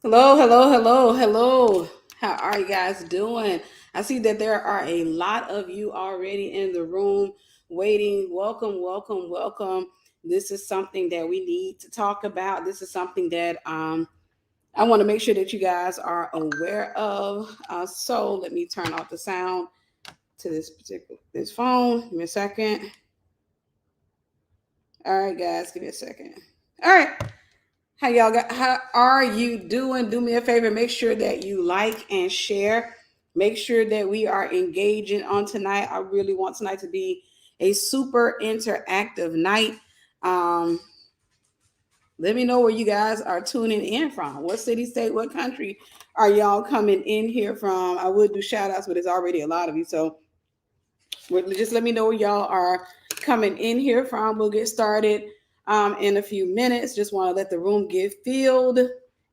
Hello, hello, hello, hello. How are you guys doing? I see that there are a lot of you already in the room waiting. Welcome, welcome, welcome. This is something that we need to talk about. This is something that I want to make sure that you guys are aware of. So let me turn off the sound to this phone. Give me a second. All right, guys, give me a second. All right. How are you doing? Do me a favor, make sure that you like and share. Make sure that we are engaging on tonight. I really want tonight to be a super interactive night. Um, Let me know where you guys are tuning in from. What city, state, what country are y'all coming in here from? I would do shout outs, but there's already a lot of you. So just let me know where y'all are coming in here from. We'll get started in a few minutes. Just want to let the room get filled.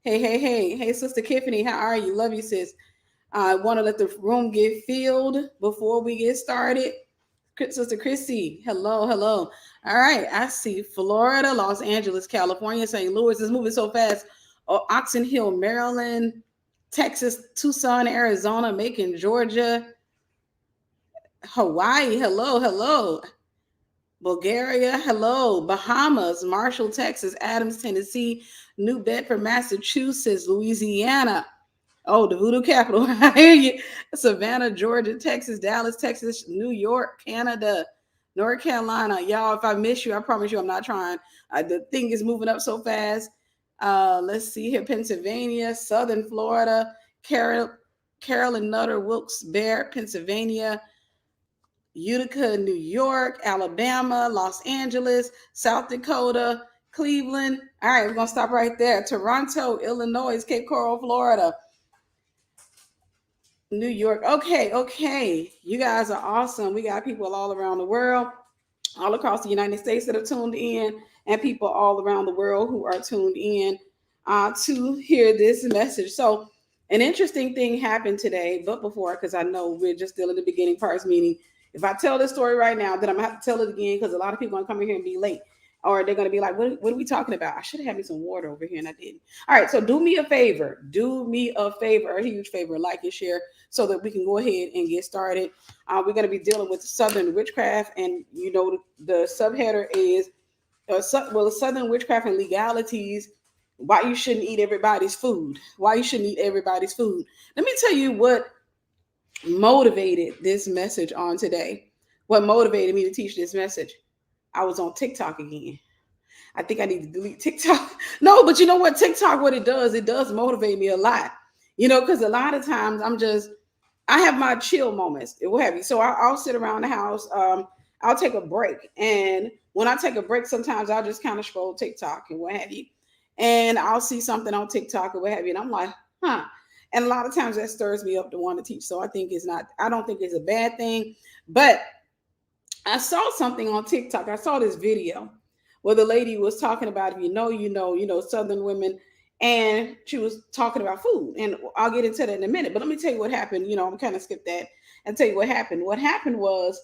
Hey, hey, hey, hey, Sister Tiffany, how are you? Love you, sis. I want to let the room get filled before we get started. Sister Chrissy, hello, hello. All right, I see Florida, Los Angeles, California, St. Louis is moving so fast. Oh, Oxon Hill, Maryland, Texas, Tucson, Arizona, Macon, Georgia, Hawaii, hello, hello. Bulgaria, hello. Bahamas, Marshall, Texas, Adams, Tennessee, New Bedford, Massachusetts, Louisiana. Oh, the voodoo capital. I hear you. Savannah, Georgia, Texas, Dallas, Texas, New York, Canada, North Carolina. Y'all, if I miss you, I promise you I'm not trying. The thing is moving up so fast. Let's see here. Pennsylvania, Southern Florida, Carolyn Nutter, Wilkes-Barre, Pennsylvania, Utica, New York, Alabama, Los Angeles, South Dakota, Cleveland. All right, we're going to stop right there. Toronto, Illinois, Cape Coral, Florida, New York. Okay, okay. You guys are awesome. We got people all around the world, all across the United States that are tuned in, and people all around the world who are tuned in to hear this message. So, an interesting thing happened today, but before, because I know we're just still in the beginning parts, meaning if I tell this story right now, then I'm gonna have to tell it again because a lot of people are gonna come in here and be late. Or they're gonna be like, what are we talking about? I should have had me some water over here and I didn't. All right, so do me a favor. Do me a favor, a huge favor, like and share so that we can go ahead and get started. We're going to be dealing with Southern witchcraft, and you know the subheader is Southern witchcraft and legalities. Why you shouldn't eat everybody's food? Why you shouldn't eat everybody's food? Let me tell you what motivated this message on today. What motivated me to teach this message? I was on TikTok again. I think I need to delete TikTok. No, but you know what? TikTok, what it does motivate me a lot. You know, because a lot of times I have my chill moments, what have you. So I'll sit around the house. I'll take a break. And when I take a break, sometimes I'll just kind of scroll TikTok and what have you. And I'll see something on TikTok or what have you. And I'm like, huh. And a lot of times that stirs me up to want to teach. So I don't think it's a bad thing. But I saw something on TikTok. I saw this video where the lady was talking about, if Southern women, and she was talking about food. And I'll get into that in a minute. But let me tell you what happened. I'm kind of skip that and tell you what happened. What happened was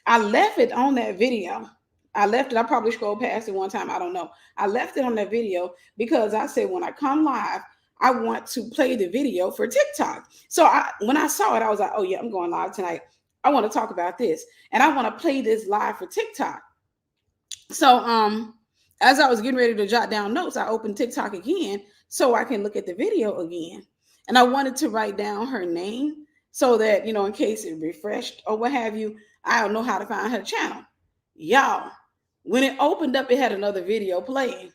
I left it on that video. I left it. I probably scrolled past it one time. I don't know. I left it on that video because I said when I come live, I want to play the video for TikTok. So when I saw it, I was like, oh yeah, I'm going live tonight. I want to talk about this. And I want to play this live for TikTok. So as I was getting ready to jot down notes, I opened TikTok again so I can look at the video again. And I wanted to write down her name so that, in case it refreshed or what have you, I don't know how to find her channel. Y'all, when it opened up, it had another video playing.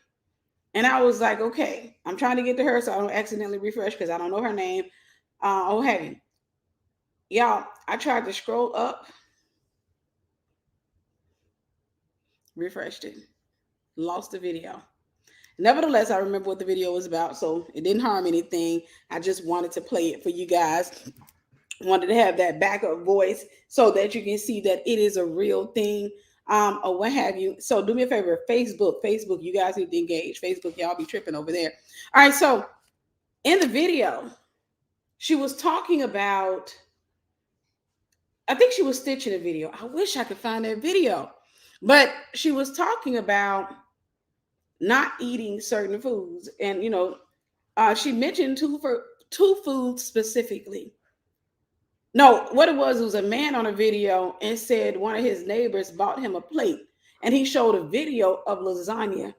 And I was like, okay, I'm trying to get to her so I don't accidentally refresh because I don't know her name. Oh, have you? Y'all, I tried to scroll up, refreshed it, lost the video. Nevertheless, I remember what the video was about, so it didn't harm anything. I just wanted to play it for you guys. Wanted to have that backup voice so that you can see that it is a real thing, or what have you. So do me a favor, Facebook, you guys need to engage. Facebook, y'all be tripping over there. All right, so in the video, she was talking about, I think she was stitching a video. I wish I could find that video. But she was talking about not eating certain foods. And, She mentioned two foods specifically. No, what it was a man on a video and said one of his neighbors bought him a plate, and he showed a video of lasagna.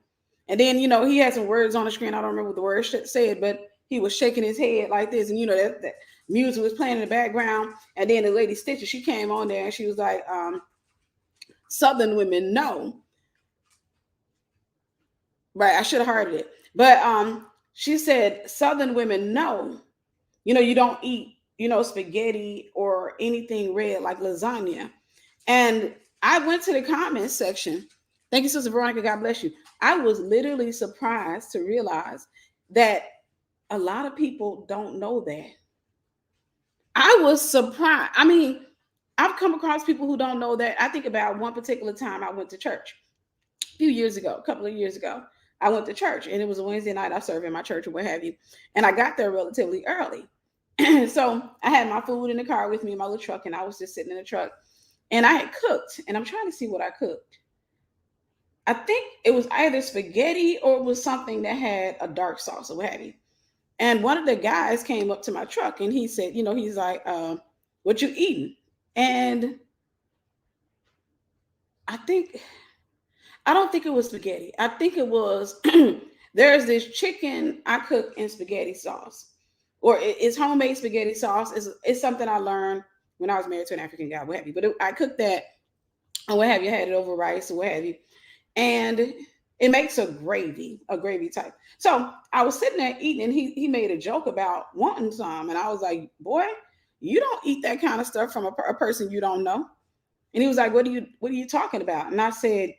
And then, he had some words on the screen. I don't remember what the words said, but he was shaking his head like this. And, that music was playing in the background. And then the lady Stitcher, she came on there and she was like, Southern women know. Right, I should have heard it. But she said, Southern women know, you don't eat, spaghetti or anything red like lasagna. And I went to the comments section. Thank you, Sister Veronica. God bless you. I was literally surprised to realize that a lot of people don't know that. I was surprised. I mean, I've come across people who don't know that. I think about one particular time I went to church a couple of years ago. I went to church, and it was a Wednesday night. I served in my church or what have you. And I got there relatively early. So I had my food in the car with me in my little truck, and I was just sitting in the truck. And I had cooked, and I'm trying to see what I cooked. I think it was either spaghetti or it was something that had a dark sauce or what have you. And one of the guys came up to my truck, and he said, he's like, what you eating? And I don't think it was spaghetti. I think it was, there's this chicken I cook in spaghetti sauce, or it's homemade spaghetti sauce. It's something I learned when I was married to an African guy, what have you. But I cooked that, and what have you, had it over rice or what have you. And it makes a gravy type. So I was sitting there eating, and he made a joke about wanting some. And I was like, boy, you don't eat that kind of stuff from a person you don't know. And he was like, what are you talking about? And I said,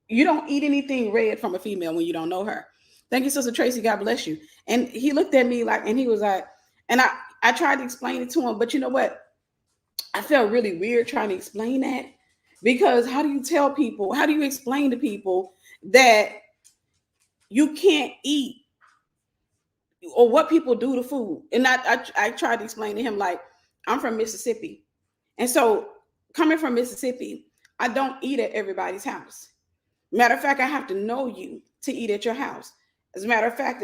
you don't eat anything red from a female when you don't know her. Thank you, Sister Tracy. God bless you. And he looked at me and he was like, and I tried to explain it to him, but you know what? I felt really weird trying to explain that, because how do you explain to people that you can't eat, or what people do to food? And I tried to explain to him, like, I'm from Mississippi. And so coming from Mississippi, I don't eat at everybody's house. Matter of fact, I have to know you to eat at your house. As a matter of fact,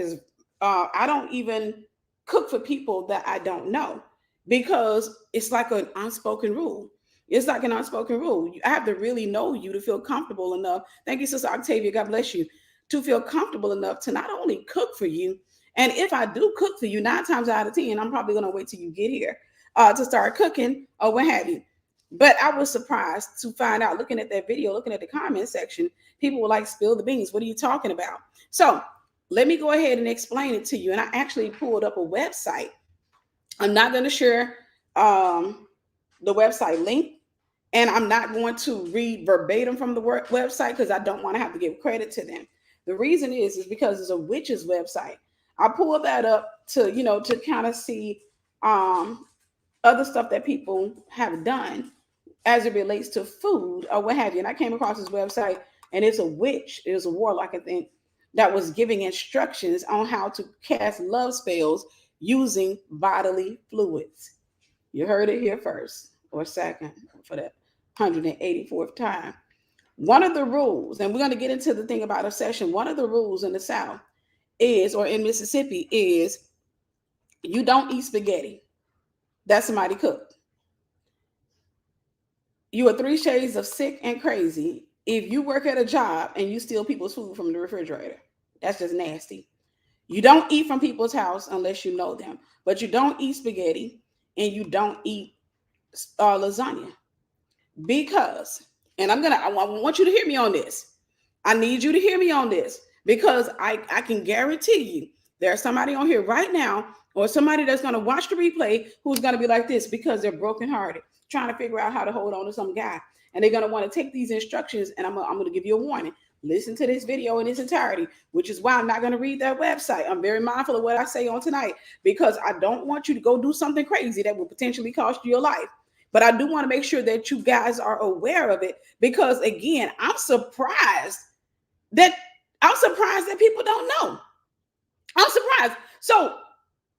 I don't even cook for people that I don't know, because it's like an unspoken rule. It's like an unspoken rule. I have to really know you to feel comfortable enough. Thank you, Sister Octavia. God bless you. To feel comfortable enough to not only cook for you, and if I do cook for you, 9 times out of 10, I'm probably going to wait till you get here to start cooking or what have you. But I was surprised to find out, looking at that video, looking at the comment section, people were like, spill the beans. What are you talking about? So let me go ahead and explain it to you. And I actually pulled up a website. I'm not going to share the website link, and I'm not going to read verbatim from the website, because I don't want to have to give credit to them. The reason is because it's a witch's website. I pulled that up to kind of see other stuff that people have done as it relates to food or what have you. And I came across this website, and it's a witch, it was a warlock, I think, that was giving instructions on how to cast love spells using bodily fluids. You heard it here first, or second, for the 184th time. One of the rules, and we're going to get into the thing about obsession. One of the rules in the South is, or in Mississippi, is you don't eat spaghetti that somebody cooked. You are 3 shades of sick and crazy if you work at a job and you steal people's food from the refrigerator. That's just nasty. You don't eat from people's house unless you know them, but you don't eat spaghetti, and you don't eat lasagna, because, and I want you to hear me on this. I need you to hear me on this, because I can guarantee you there's somebody on here right now, or somebody that's going to watch the replay, who's going to be like this, because they're brokenhearted, trying to figure out how to hold on to some guy. And they're going to want to take these instructions, and I'm going to give you a warning. Listen to this video in its entirety, which is why I'm not going to read that website. I'm very mindful of what I say on tonight, because I don't want you to go do something crazy that will potentially cost you your life. But I do want to make sure that you guys are aware of it, because again, I'm surprised that people don't know. I'm surprised. So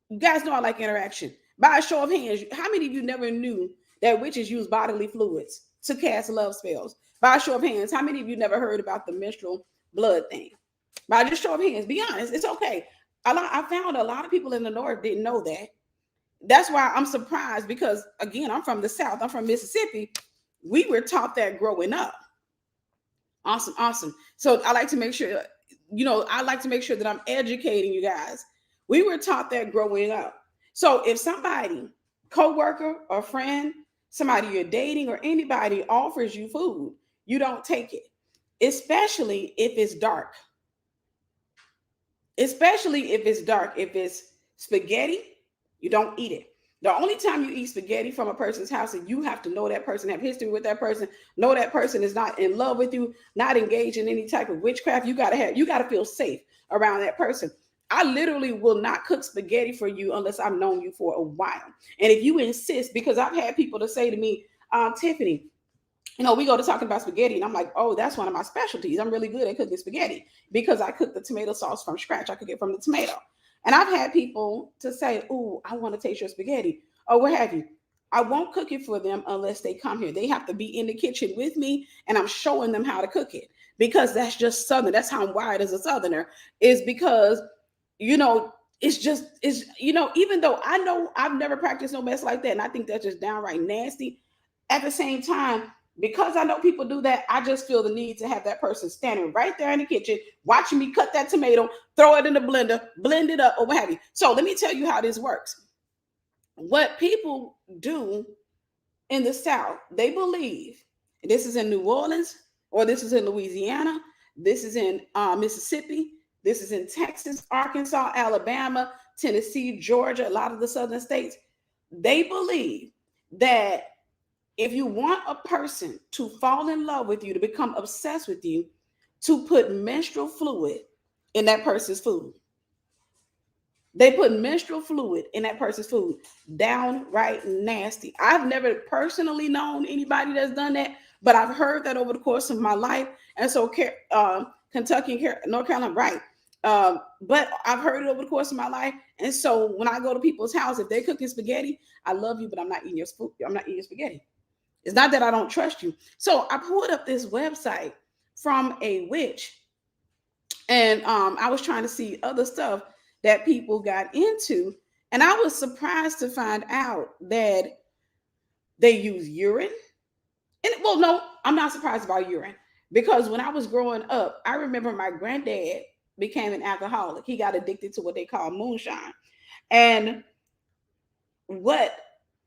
you guys know I like interaction. By a show of hands, how many of you never knew that witches use bodily fluids to cast love spells? By a show of hands, how many of you never heard about the menstrual blood thing? By just show of hands, be honest. It's okay. I found a lot of people in the North didn't know that. That's why I'm surprised, because again, I'm from the South. I'm from Mississippi. We were taught that growing up. Awesome, awesome. So I like to make sure, I like to make sure that I'm educating you guys. We were taught that growing up. So if somebody, coworker or friend, somebody you're dating or anybody offers you food, you don't take it, especially if it's dark. Especially if it's dark. If it's spaghetti, you don't eat it. The only time you eat spaghetti from a person's house, and you have to know that person, have history with that person, know that person is not in love with you, not engaged in any type of witchcraft. You gotta feel safe around that person. I literally will not cook spaghetti for you unless I've known you for a while. And if you insist, because I've had people to say to me, Tiffany, we go to talking about spaghetti, and I'm like, oh, that's one of my specialties. I'm really good at cooking spaghetti because I cook the tomato sauce from scratch. I cook it from the tomato. And I've had people to say, oh, I want to taste your spaghetti, or what have you. I won't cook it for them unless they come here. They have to be in the kitchen with me, and I'm showing them how to cook it, because that's just Southern. That's how I'm wired as a Southerner, is because, even though I know I've never practiced no mess like that, and I think that's just downright nasty, at the same time, because I know people do that, I just feel the need to have that person standing right there in the kitchen, watching me cut that tomato, throw it in the blender, blend it up, or what have you. So let me tell you how this works. What people do in the South, they believe, this is in New Orleans, or this is in Louisiana, this is in Mississippi, this is in Texas, Arkansas, Alabama, Tennessee, Georgia, a lot of the southern states. They believe that if you want a person to fall in love with you, to become obsessed with you, to put menstrual fluid in that person's food. They put menstrual fluid in that person's food. Downright nasty. I've never personally known anybody that's done that, but I've heard that over the course of my life. And so Kentucky and North Carolina, right. But I've heard it over the course of my life. And so when I go to people's house, if they're cooking spaghetti, I love you, but I'm not eating your food. I'm not eating spaghetti. It's not that I don't trust you. So I pulled up this website from a witch, and I was trying to see other stuff that people got into, and I was surprised to find out that they use urine. And well, no, I'm not surprised about urine, because when I was growing up, I remember my granddad became an alcoholic. He got addicted to what they call moonshine, and what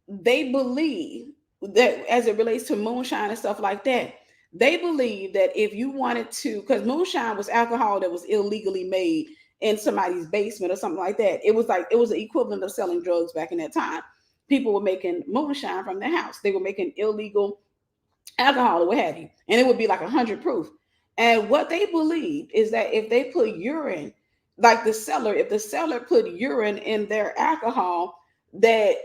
they believe, that as it relates to moonshine and stuff like that, they believe that if you wanted to, because moonshine was alcohol that was illegally made in somebody's basement or something like that. It was the equivalent of selling drugs back in that time. People were making moonshine from their house. They were making illegal alcohol or what have you, and it would be like 100 proof. And what they believe is that if they put urine, like if the seller put urine in their alcohol, that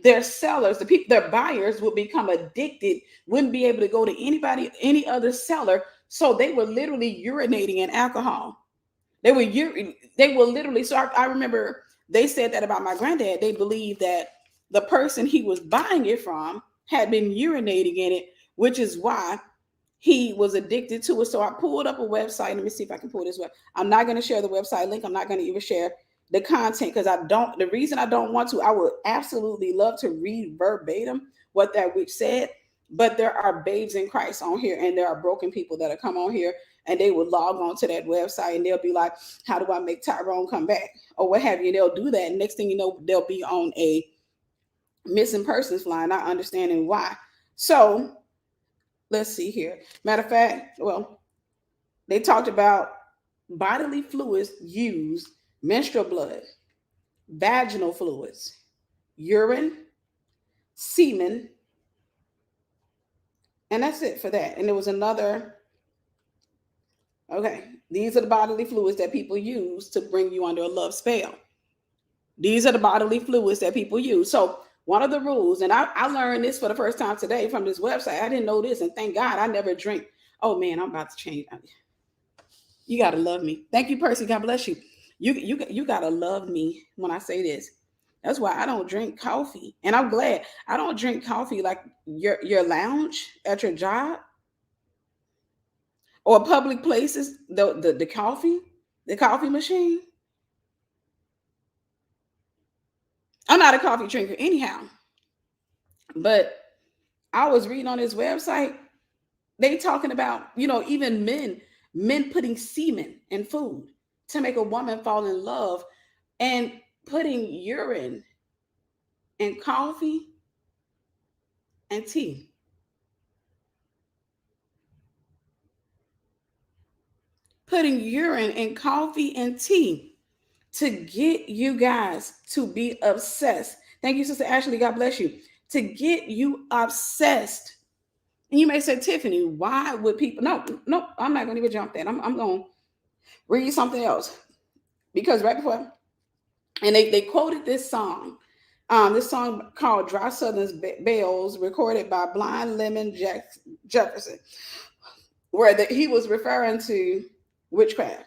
their sellers, their buyers would become addicted, wouldn't be able to go to any other seller. So they were literally urinating in alcohol. They were literally. So I remember they said that about my granddad. They believed that the person he was buying it from had been urinating in it, which is why he was addicted to it. So I pulled up a website. Let me see if I can pull this up. I'm not going to share the website link. I'm not going to even share the content, because the reason I don't want to, I would absolutely love to read verbatim what that witch said, but there are babes in Christ on here, and there are broken people that have come on here, and they would log on to that website, and they'll be like, how do I make Tyrone come back, or what have you? And they'll do that, and next thing you know, they'll be on a missing persons line, not understanding why. So let's see here. Matter of fact, well, they talked about bodily fluids used: menstrual blood, vaginal fluids, urine, semen, and that's it for that. And there was another. Okay, these are the bodily fluids that people use to bring you under a love spell. These are the bodily fluids that people use. So one of the rules, and I learned this for the first time today from this website. I didn't know this, and thank God I never drink. Oh man, I'm about to change. You gotta love me. Thank you, Percy. God bless you. You gotta love me when I say this. That's why I don't drink coffee, and I'm glad I don't drink coffee like your lounge at your job or public places. The coffee machine. I'm not a coffee drinker anyhow. But I was reading on his website, they talking about, even men putting semen in food to make a woman fall in love, and putting urine in coffee and tea. Putting urine in coffee and tea to get you guys to be obsessed. Thank you, Sister Ashley. God bless you. To get you obsessed. And you may say, Tiffany, why would people? No, I'm not going to even jump that. I'm going to read something else. Because right before, and they quoted this song called Dry Southern Bells, recorded by Blind Lemon Jefferson, where he was referring to witchcraft.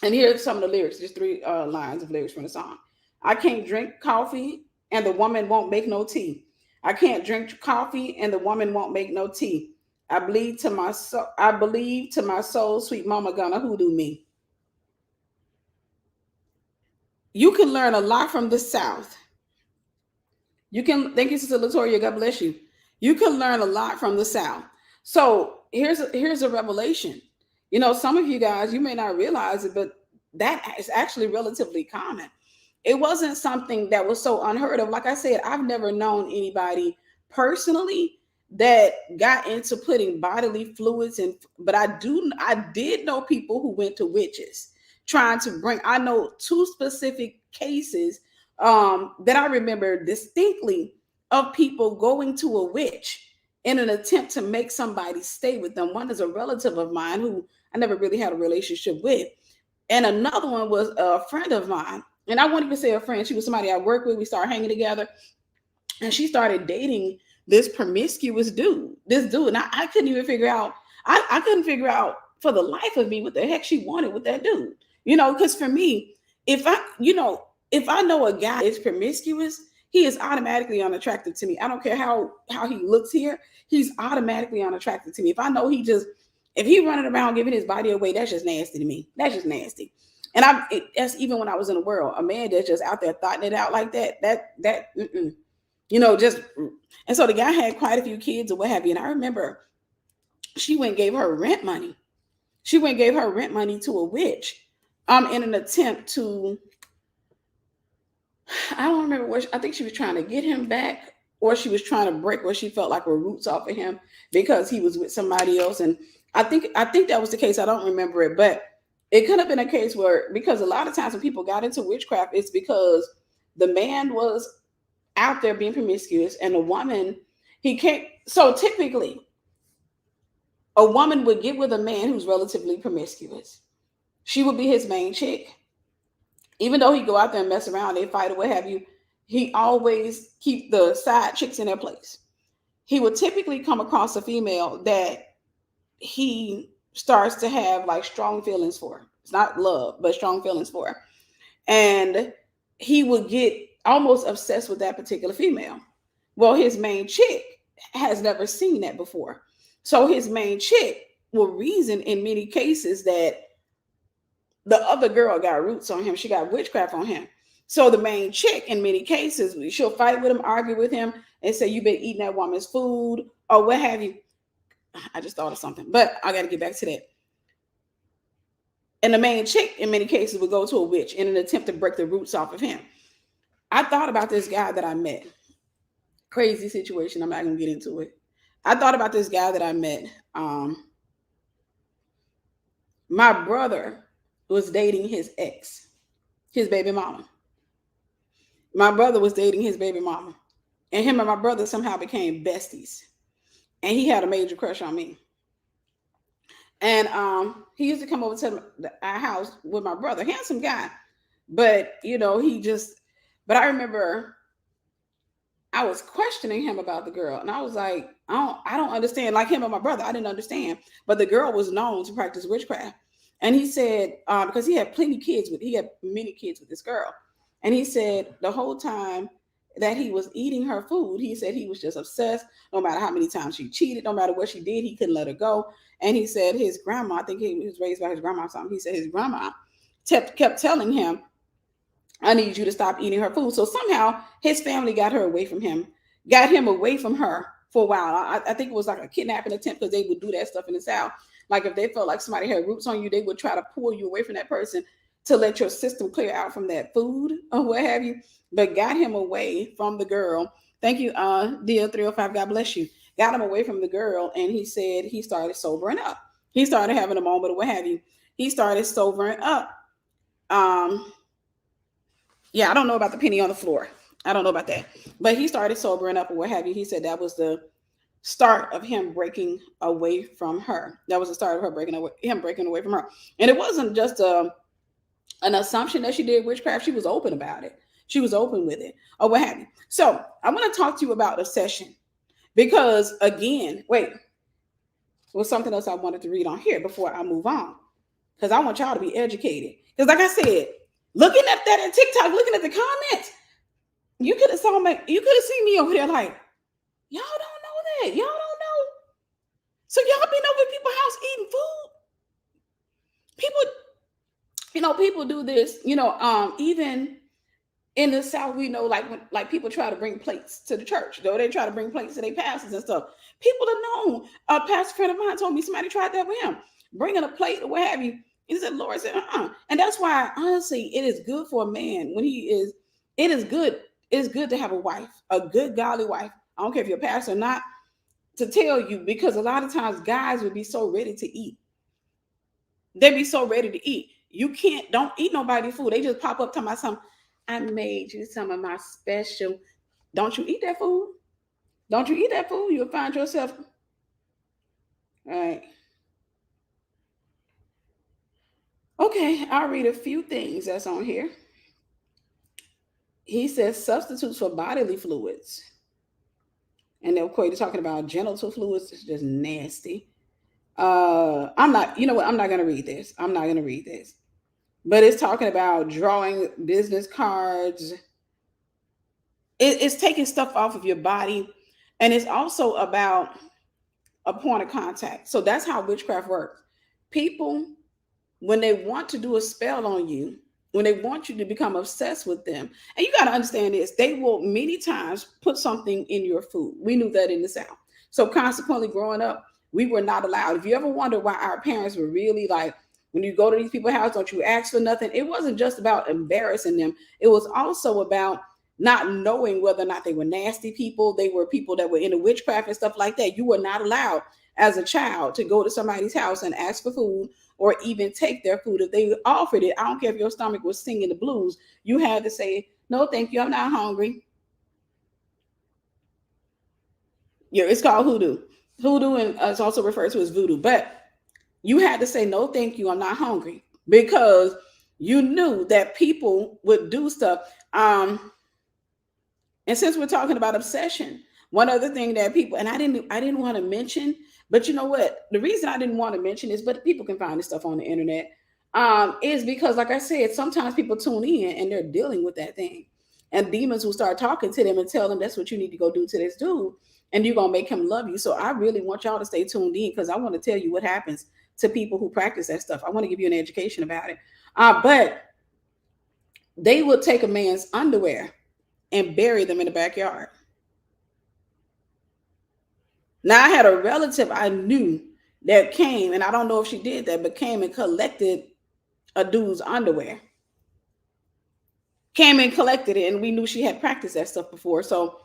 And here's some of the lyrics, just three lines of lyrics from the song. I can't drink coffee and the woman won't make no tea. I can't drink coffee and the woman won't make no tea. I believe to my soul, sweet mama gonna hoodoo me. You can learn a lot from the South. Thank you, Sister Latoya, God bless you. You can learn a lot from the South. So here's a revelation. Some of you guys, you may not realize it, but that is actually relatively common. It wasn't something that was so unheard of. Like I said, I've never known anybody personally that got into putting bodily fluids in, but I did know people who went to witches trying to bring. I know two specific cases that I remember distinctly of people going to a witch in an attempt to make somebody stay with them. One is a relative of mine who I never really had a relationship with. And another one was a friend of mine. And I won't even say a friend. She was somebody I worked with. We started hanging together. And she started dating this promiscuous dude. And I couldn't even figure out. I couldn't figure out for the life of me what the heck she wanted with that dude. Because for me, if I know a guy is promiscuous, he is automatically unattractive to me. I don't care how he looks here. He's automatically unattractive to me. If I know if he running around giving his body away, that's just nasty to me. That's just nasty. And that's even when I was in the world, a man that's just out there thotting it out like that, just, and so the guy had quite a few kids or what have you. And I remember she went and gave her rent money. She went and gave her rent money to a witch, in an attempt to, I don't remember what, I think she was trying to get him back, or she was trying to break what she felt like were roots off of him because he was with somebody else. And I think that was the case. I don't remember it, but it could have been a case where, because a lot of times when people got into witchcraft, it's because the man was out there being promiscuous and the woman, he can't. So typically, a woman would get with a man who's relatively promiscuous. She would be his main chick. Even though he go out there and mess around, they fight or what have you, he always keep the side chicks in their place. He would typically come across a female that he starts to have like strong feelings for. It's not love, but strong feelings for. And he would get almost obsessed with that particular female. Well, his main chick has never seen that before. So his main chick will reason in many cases that the other girl got roots on him. She got witchcraft on him. So the main chick, in many cases, she'll fight with him, argue with him, and say, you've been eating that woman's food or what have you. I just thought of something, but I got to get back to that. And the main chick, in many cases, would go to a witch in an attempt to break the roots off of him. I thought about this guy that I met. Crazy situation. I'm not going to get into it. I thought about this guy that I met. My brother was dating his ex, his baby mama. My brother was dating his baby mama. And him and my brother somehow became besties. And he had a major crush on me. And he used to come over to our house with my brother. Handsome guy. But, but I remember I was questioning him about the girl. And I was like, I don't understand. Like him and my brother, I didn't understand. But the girl was known to practice witchcraft. And he said, because he had many kids with this girl. And he said the whole time that he was eating her food, he said he was just obsessed. No matter how many times she cheated, no matter what she did, he couldn't let her go. And he said his grandma, I think he was raised by his grandma or something. He said his grandma kept telling him I need you to stop eating her food. So somehow his family got her away from him, got him away from her for a while. I think it was like a kidnapping attempt because they would do that stuff in the South. Like if they felt like somebody had roots on you, they would try to pull you away from that person to let your system clear out from that food or what have you. But got him away from the girl. Thank you, DL305. God bless you. Got him away from the girl, and he said he started sobering up. He started having a moment or what have you. He started sobering up. Yeah, I don't know about the penny on the floor. I don't know about that. But he started sobering up or what have you. He said that was the start of him breaking away from her. That was the start of her breaking away from her. And it wasn't just an assumption that she did witchcraft. She was open about it. She was open with it or what have you. So I want to talk to you about obsession because again, wait, there was something else I wanted to read on here before I move on because I want y'all to be educated. Because like I said, looking at that in TikTok, looking at the comments, you could have seen me over there like, y'all don't know that. Y'all don't know. So y'all been over at people's house eating food. People do this, even in the South, we know like people try to bring plates to the church, though they try to bring plates to their pastors and stuff. People have known. A pastor friend of mine told me somebody tried that with him, bringing a plate or what have you. He said, Lord said, And that's why, honestly, it is good for a man when it is good. It's good to have a wife, a good, godly wife. I don't care if you're a pastor or not, to tell you, because a lot of times guys would be so ready to eat. They'd be so ready to eat. Don't eat nobody's food. They just pop up talking about something. I made you some of my special. Don't you eat that food? Don't you eat that food? You'll find yourself. All right. Okay, I'll read a few things that's on here. He says substitutes for bodily fluids. And of course, he's talking about genital fluids. It's just nasty. I'm not, you know what? I'm not going to read this. But it's talking about drawing business cards. It's taking stuff off of your body. And it's also about a point of contact. So that's how witchcraft works. People, when they want to do a spell on you, when they want you to become obsessed with them, and you got to understand this, they will many times put something in your food. We knew that in the South. So consequently, growing up, we were not allowed. If you ever wonder why our parents were really like, when you go to these people's house, don't you ask for nothing? It wasn't just about embarrassing them. It was also about not knowing whether or not they were nasty people. They were people that were into witchcraft and stuff like that. You were not allowed as a child to go to somebody's house and ask for food or even take their food. If they offered it, I don't care if your stomach was singing the blues, you had to say, no, thank you, I'm not hungry. Yeah, it's called hoodoo. Hoodoo, and it's also referred to as voodoo. But you had to say, no, thank you, I'm not hungry, because you knew that people would do stuff. And since we're talking about obsession, one other thing that people, and I didn't want to mention, but you know what? The reason I didn't want to mention is, but people can find this stuff on the internet, is because, like I said, sometimes people tune in and they're dealing with that thing. And demons will start talking to them and tell them that's what you need to go do to this dude. And you're going to make him love you. So I really want y'all to stay tuned in because I want to tell you what happens to people who practice that stuff. I want to give you an education about it. But they will take a man's underwear and bury them in the backyard. Now, I had a relative I knew that came, and I don't know if she did that, but came and collected a dude's underwear. Came and collected it, and we knew she had practiced that stuff before. So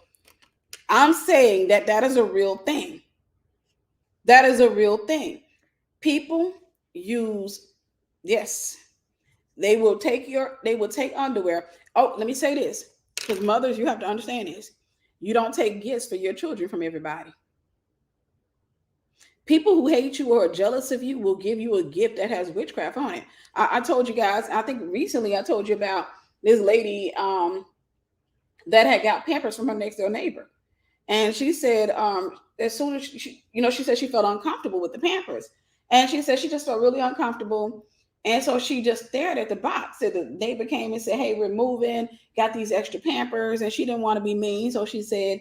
I'm saying that is a real thing. That is a real thing. People use, yes, they will take underwear. Oh, let me say this, because mothers, you have to understand this. You don't take gifts for your children from everybody. People who hate you or are jealous of you will give you a gift that has witchcraft on it. I told you guys, I think recently I told you about this lady that had got Pampers from her next door neighbor. And she said, as soon as she said she felt uncomfortable with the Pampers. And she said she just felt really uncomfortable. And so she just stared at the box. So the neighbor came and said, hey, we're moving, got these extra Pampers. And she didn't want to be mean. So she said,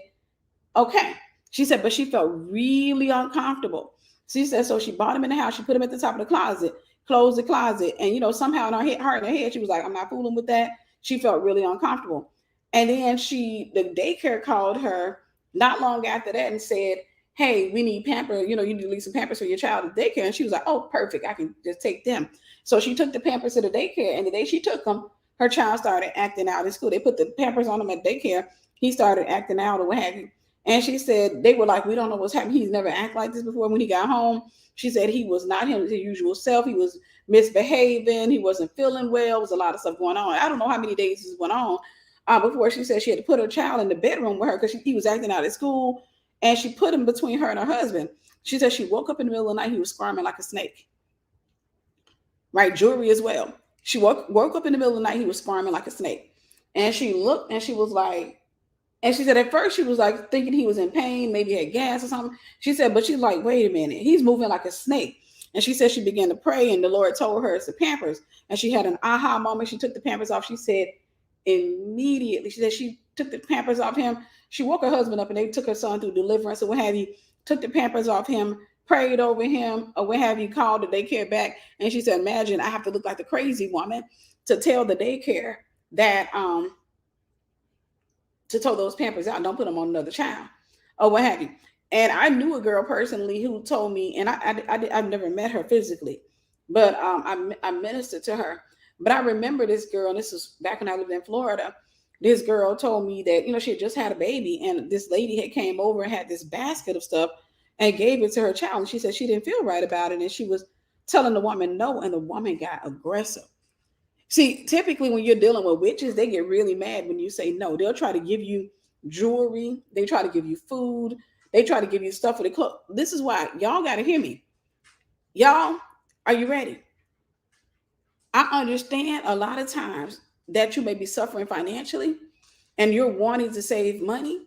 okay. She said, but she felt really uncomfortable. She said, so she bought them in the house. She put them at the top of the closet, closed the closet. And, somehow in her head, she was like, I'm not fooling with that. She felt really uncomfortable. And then the daycare called her not long after that and said, hey, we need pamper, you need to leave some pampers for your child at daycare. And she was like, oh, perfect. I can just take them. So she took the pampers to the daycare, and the day she took them, her child started acting out in school. They put the pampers on him at daycare. He started acting out or what have you. And she said, they were like, we don't know what's happening. He's never acted like this before. When he got home, she said he was not his usual self. He was misbehaving. He wasn't feeling well. There was a lot of stuff going on. I don't know how many days this went on before she said she had to put her child in the bedroom with her because he was acting out at school. And she put him between her and her husband. She said she woke up in the middle of the night. He was squirming like a snake. Right? Jewelry as well. She woke up in the middle of the night. He was squirming like a snake. And she looked and she was like, and she said at first she was like thinking he was in pain, maybe had gas or something. She said, but she's like, wait a minute, he's moving like a snake. And she said she began to pray, and the Lord told her it's the pampers. And she had an aha moment. She took the pampers off. She said immediately, she said she took the pampers off him. She woke her husband up, and they took her son through deliverance or what have you, took the pampers off him, prayed over him or what have you, called the daycare back. And she said, imagine I have to look like the crazy woman to tell the daycare that to throw those pampers out and don't put them on another child or what have you. And I knew a girl personally who told me, and I've never met her physically, but I ministered to her. But I remember this girl, and this was back when I lived in Florida. This girl told me that, she had just had a baby, and this lady had came over and had this basket of stuff and gave it to her child. And she said she didn't feel right about it. And she was telling the woman no, and the woman got aggressive. See, typically when you're dealing with witches, they get really mad when you say no. They'll try to give you jewelry. They try to give you food. They try to give you stuff for the clothes. This is why y'all got to hear me. Y'all, are you ready? I understand a lot of times that you may be suffering financially and you're wanting to save money,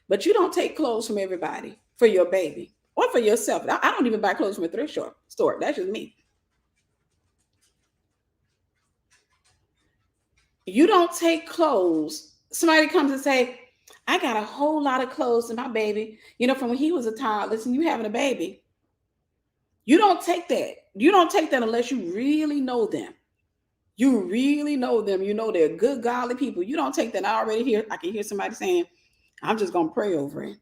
but you don't take clothes from everybody for your baby or for yourself. I don't even buy clothes from a thrift store. That's just me. You don't take clothes. Somebody comes and say, I got a whole lot of clothes to my baby, from when he was a toddler, and you having a baby. You don't take that. You don't take that unless you really know them. You really know them. They're good, godly people. You don't take that. I can hear somebody saying, I'm just going to pray over it.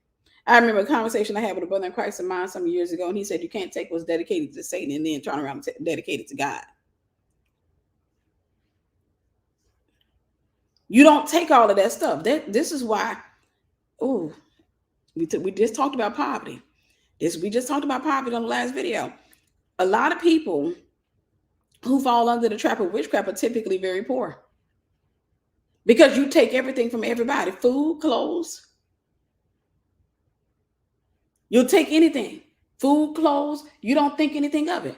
I remember a conversation I had with a brother in Christ of mine some years ago, and he said, you can't take what's dedicated to Satan and then turn around and dedicate it to God. You don't take all of that stuff. This is why, we just talked about poverty. We just talked about poverty on the last video. A lot of people who fall under the trap of witchcraft are typically very poor because you take everything from everybody: food, clothes. You'll take anything, food, clothes. You don't think anything of it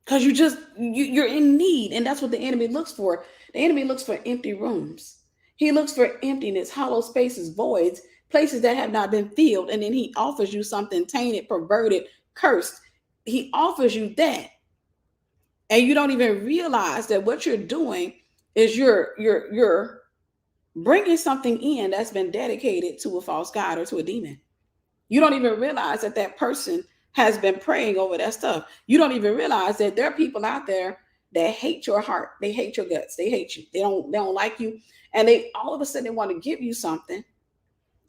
because you're in need, and that's what the enemy looks for. The enemy looks for empty rooms. He looks for emptiness, hollow spaces, voids, places that have not been filled, and then he offers you something tainted, perverted, cursed. He offers you that, and you don't even realize that what you're doing is you're bringing something in that's been dedicated to a false god or to a demon. You don't even realize that person has been praying over that stuff. You don't even realize that there are people out there that hate your heart. They hate your guts. They hate you. They don't like you. And they all of a sudden they want to give you something.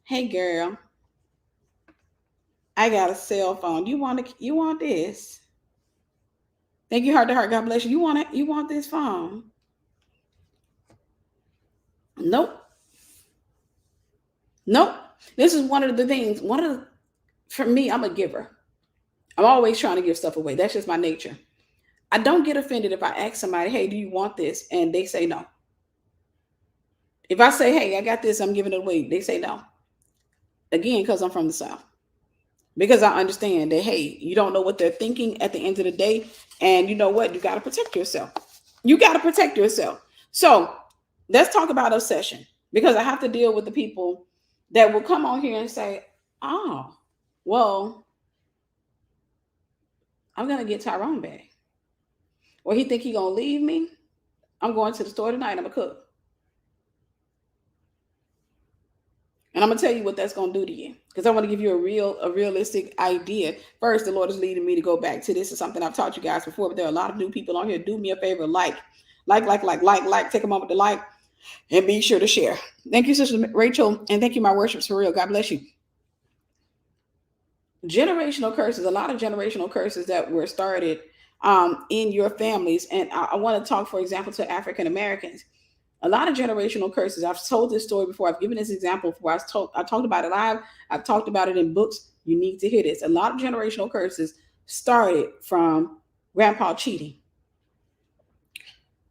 Hey girl, I got a cell phone. You want this? Thank you, heart to heart. God bless you. You want this phone? Nope. This is one of the things. For me, I'm a giver. I'm always trying to give stuff away. That's just my nature. I don't get offended if I ask somebody, hey, do you want this? And they say no. If I say, hey, I got this, I'm giving it away, they say no. Again, because I'm from the South. Because I understand that, hey, you don't know what they're thinking at the end of the day. And you know what? You got to protect yourself. So let's talk about obsession, because I have to deal with the people that will come on here and say, oh, well, I'm going to get Tyrone back. Or he think he going to leave me. I'm going to the store tonight. I'm going to cook. And I'm going to tell you what that's going to do to you, because I want to give you a realistic idea. First, the Lord is leading me to go back to this. Is something I've taught you guys before, but there are a lot of new people on here. Do me a favor, like Take a moment to like and be sure to share. Thank you, Sister Rachel, and thank you, my worships, for real. God bless you. Generational curses, a lot of generational curses that were started in your families. And I want to talk, for example, to African Americans. A lot of generational curses. I've told this story before. I've given this example before. I talked about it live. I've talked about it in books. You need to hear this. A lot of generational curses started from grandpa cheating.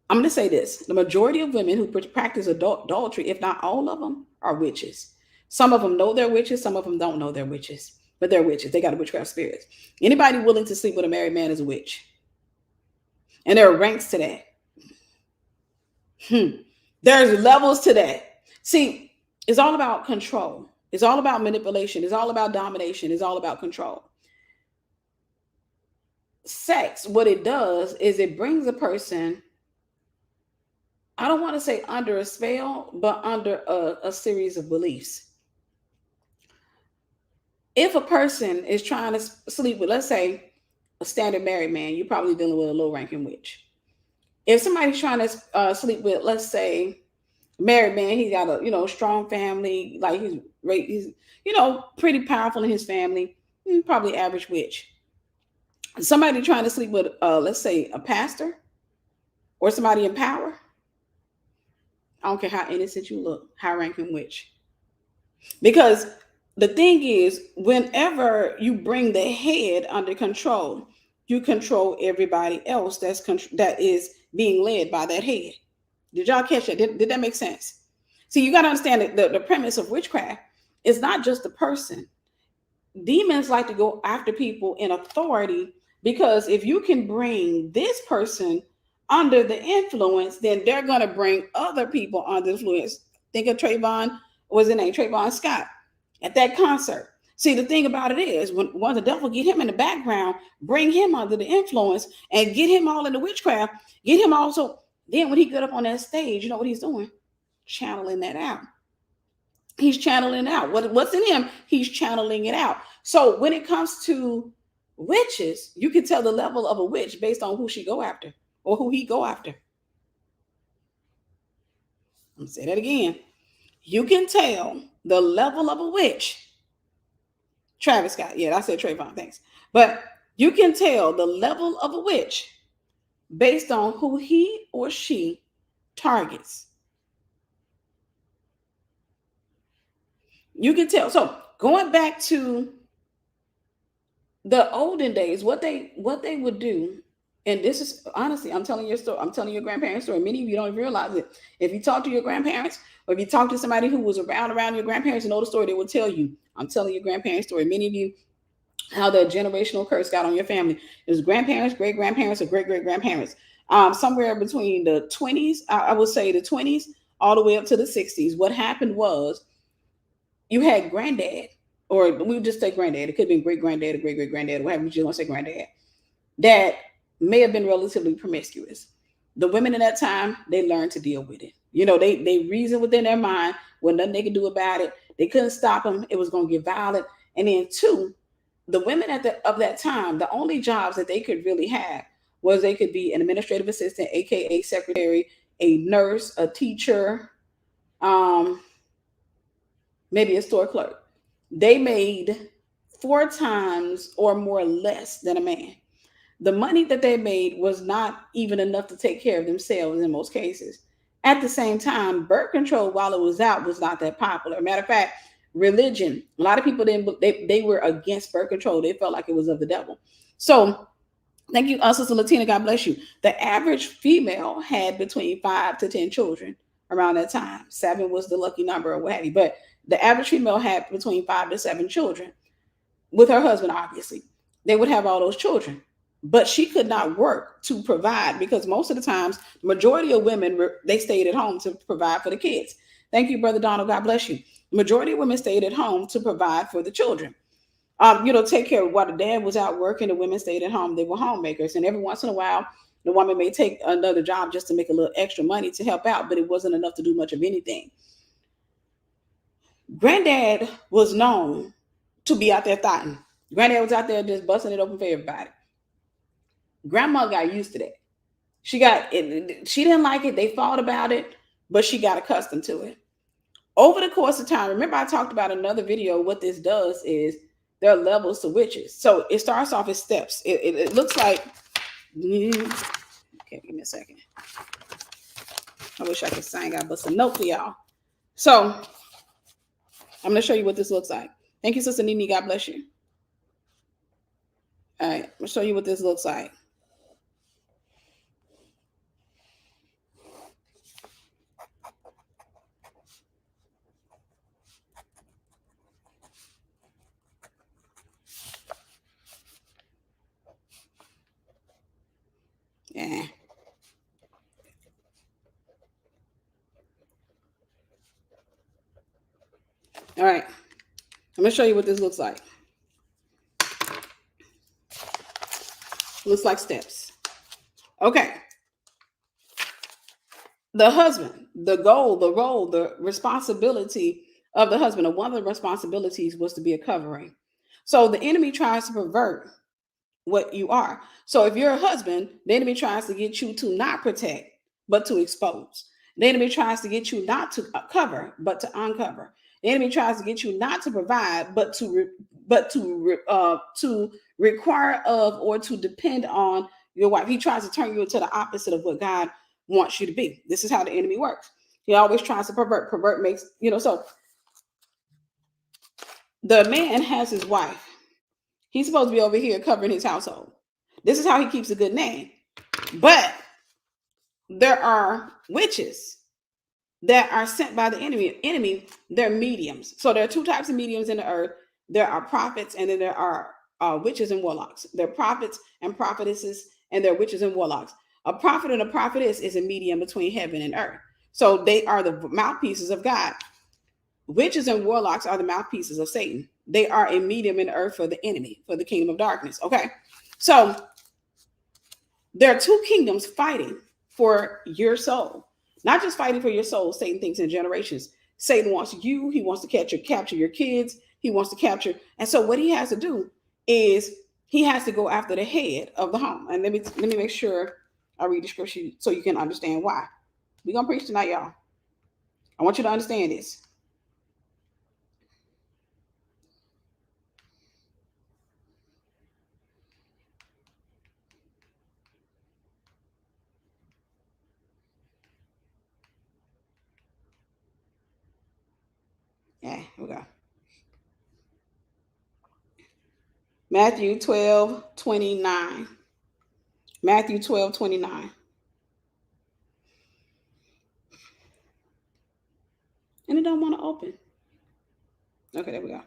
I'm going to say this. The majority of women who practice adultery, if not all of them, are witches. Some of them know they're witches. Some of them don't know they're witches, but they're witches. They got a witchcraft spirit. Anybody willing to sleep with a married man is a witch. And there are ranks to that. There's levels to that. See, it's all about control. It's all about manipulation. It's all about domination. It's all about control. Sex, what it does is it brings a person, I don't want to say under a spell, but under a series of beliefs. If a person is trying to sleep with, let's say, a standard married man, you're probably dealing with a low-ranking witch. If somebody's trying to sleep with, let's say, married man, he's got a strong family, like he's pretty powerful in his family, probably average witch. Somebody trying to sleep with, let's say, a pastor or somebody in power, I don't care how innocent you look, high-ranking witch. Because the thing is, whenever you bring the head under control, you control everybody else that is being led by that head. Did y'all catch that? Did that make sense? See, you got to understand that the premise of witchcraft is not just the person. Demons like to go after people in authority, because if you can bring this person under the influence, then they're going to bring other people under influence. Think of Trayvon, what's his name? Trayvon Scott at that concert. See, the thing about it is, when the devil get him in the background, bring him under the influence and get him all in the witchcraft, get him also. Then when he get up on that stage, you know what he's doing? Channeling that out. He's channeling out. What's in him? He's channeling it out. So when it comes to witches, you can tell the level of a witch based on who she go after or who he go after. I'm gonna say that again. You can tell the level of a witch. Travis Scott. Yeah, I said Trayvon. Thanks. But you can tell the level of a witch based on who he or she targets. You can tell. So going back to the olden days, what they would do, and this is honestly, I'm telling your story. I'm telling your grandparents' story. Many of you don't even realize it. If you talk to your grandparents, or if you talk to somebody who was around your grandparents and know the story, they will tell you. I'm telling your grandparents' story. Many of you, how the generational curse got on your family. It was grandparents, great grandparents, or great great grandparents. Somewhere between the 20s, I would say the 20s, all the way up to the 60s. What happened was, you had granddad, or we would just say granddad. It could have been great granddad or great great granddad, or whatever. You just want to say granddad. That may have been relatively promiscuous. The women in that time, they learned to deal with it. They reasoned within their mind, well, nothing they could do about it. They couldn't stop them. It was going to get violent. And then two, the women of that time, the only jobs that they could really have was they could be an administrative assistant, aka secretary, a nurse, a teacher, maybe a store clerk. They made 4 times or more less than a man. The money that they made was not even enough to take care of themselves in most cases. At the same time, birth control, while it was out, was not that popular. Matter of fact, religion, a lot of people they were against birth control. They felt like it was of the devil. So thank you, Sister Latina, God bless you. The average female had between 5 to 10 children around that time. 7 was the lucky number or what have you. But the average female had between 5 to 7 children with her husband, obviously. They would have all those children. But she could not work to provide, because most of the times, the majority of women, they stayed at home to provide for the kids. Thank you, Brother Donald. God bless you. The majority of women stayed at home to provide for the children. Take care of while the dad was out working, the women stayed at home. They were homemakers. And every once in a while, the woman may take another job just to make a little extra money to help out, but it wasn't enough to do much of anything. Granddad was known to be out there thotting. Granddad was out there just busting it open for everybody. Grandma got used to that. She didn't like it. They fought about it, but she got accustomed to it. Over the course of time, remember I talked about another video. What this does is there are levels to witches. So it starts off as steps. It looks like, okay, give me a second. I wish I could sing. I bust a note for y'all. So I'm going to show you what this looks like. Thank you, Sister Nini. God bless you. All right, I'm going to show you what this looks like. Yeah. All right. I'm going to show you what this looks like. Looks like steps. Okay. The husband, the goal, the role, the responsibility of the husband, or one of the responsibilities was to be a covering. So the enemy tries to pervert what you are. So if you're a husband, the enemy tries to get you to not protect, but to expose. The enemy tries to get you not to cover, but to uncover. The enemy tries to get you not to provide, but to require of or to depend on your wife. He tries to turn you into the opposite of what God wants you to be. This is how the enemy works. He always tries to pervert. Pervert makes, so the man has his wife. He's supposed to be over here covering his household. This is how he keeps a good name. But there are witches that are sent by the enemy. They're mediums. So there are two types of mediums in the earth. There are prophets, and then there are witches and warlocks. There are prophets and prophetesses, and there are witches and warlocks. A prophet and a prophetess is a medium between heaven and earth. So they are the mouthpieces of God. Witches and warlocks are the mouthpieces of Satan. They are a medium in earth for the enemy, for the kingdom of darkness. Okay. So there are two kingdoms fighting for your soul, not just fighting for your soul. Satan thinks in generations. Satan wants you. He wants to capture your kids. He wants to capture. And so what he has to do is he has to go after the head of the home. And let me make sure I read the scripture so you can understand why. We're going to preach tonight, y'all. I want you to understand this. Yeah, here we go. Matthew 12:29. Matthew 12:29. And it don't want to open. Okay, there we go.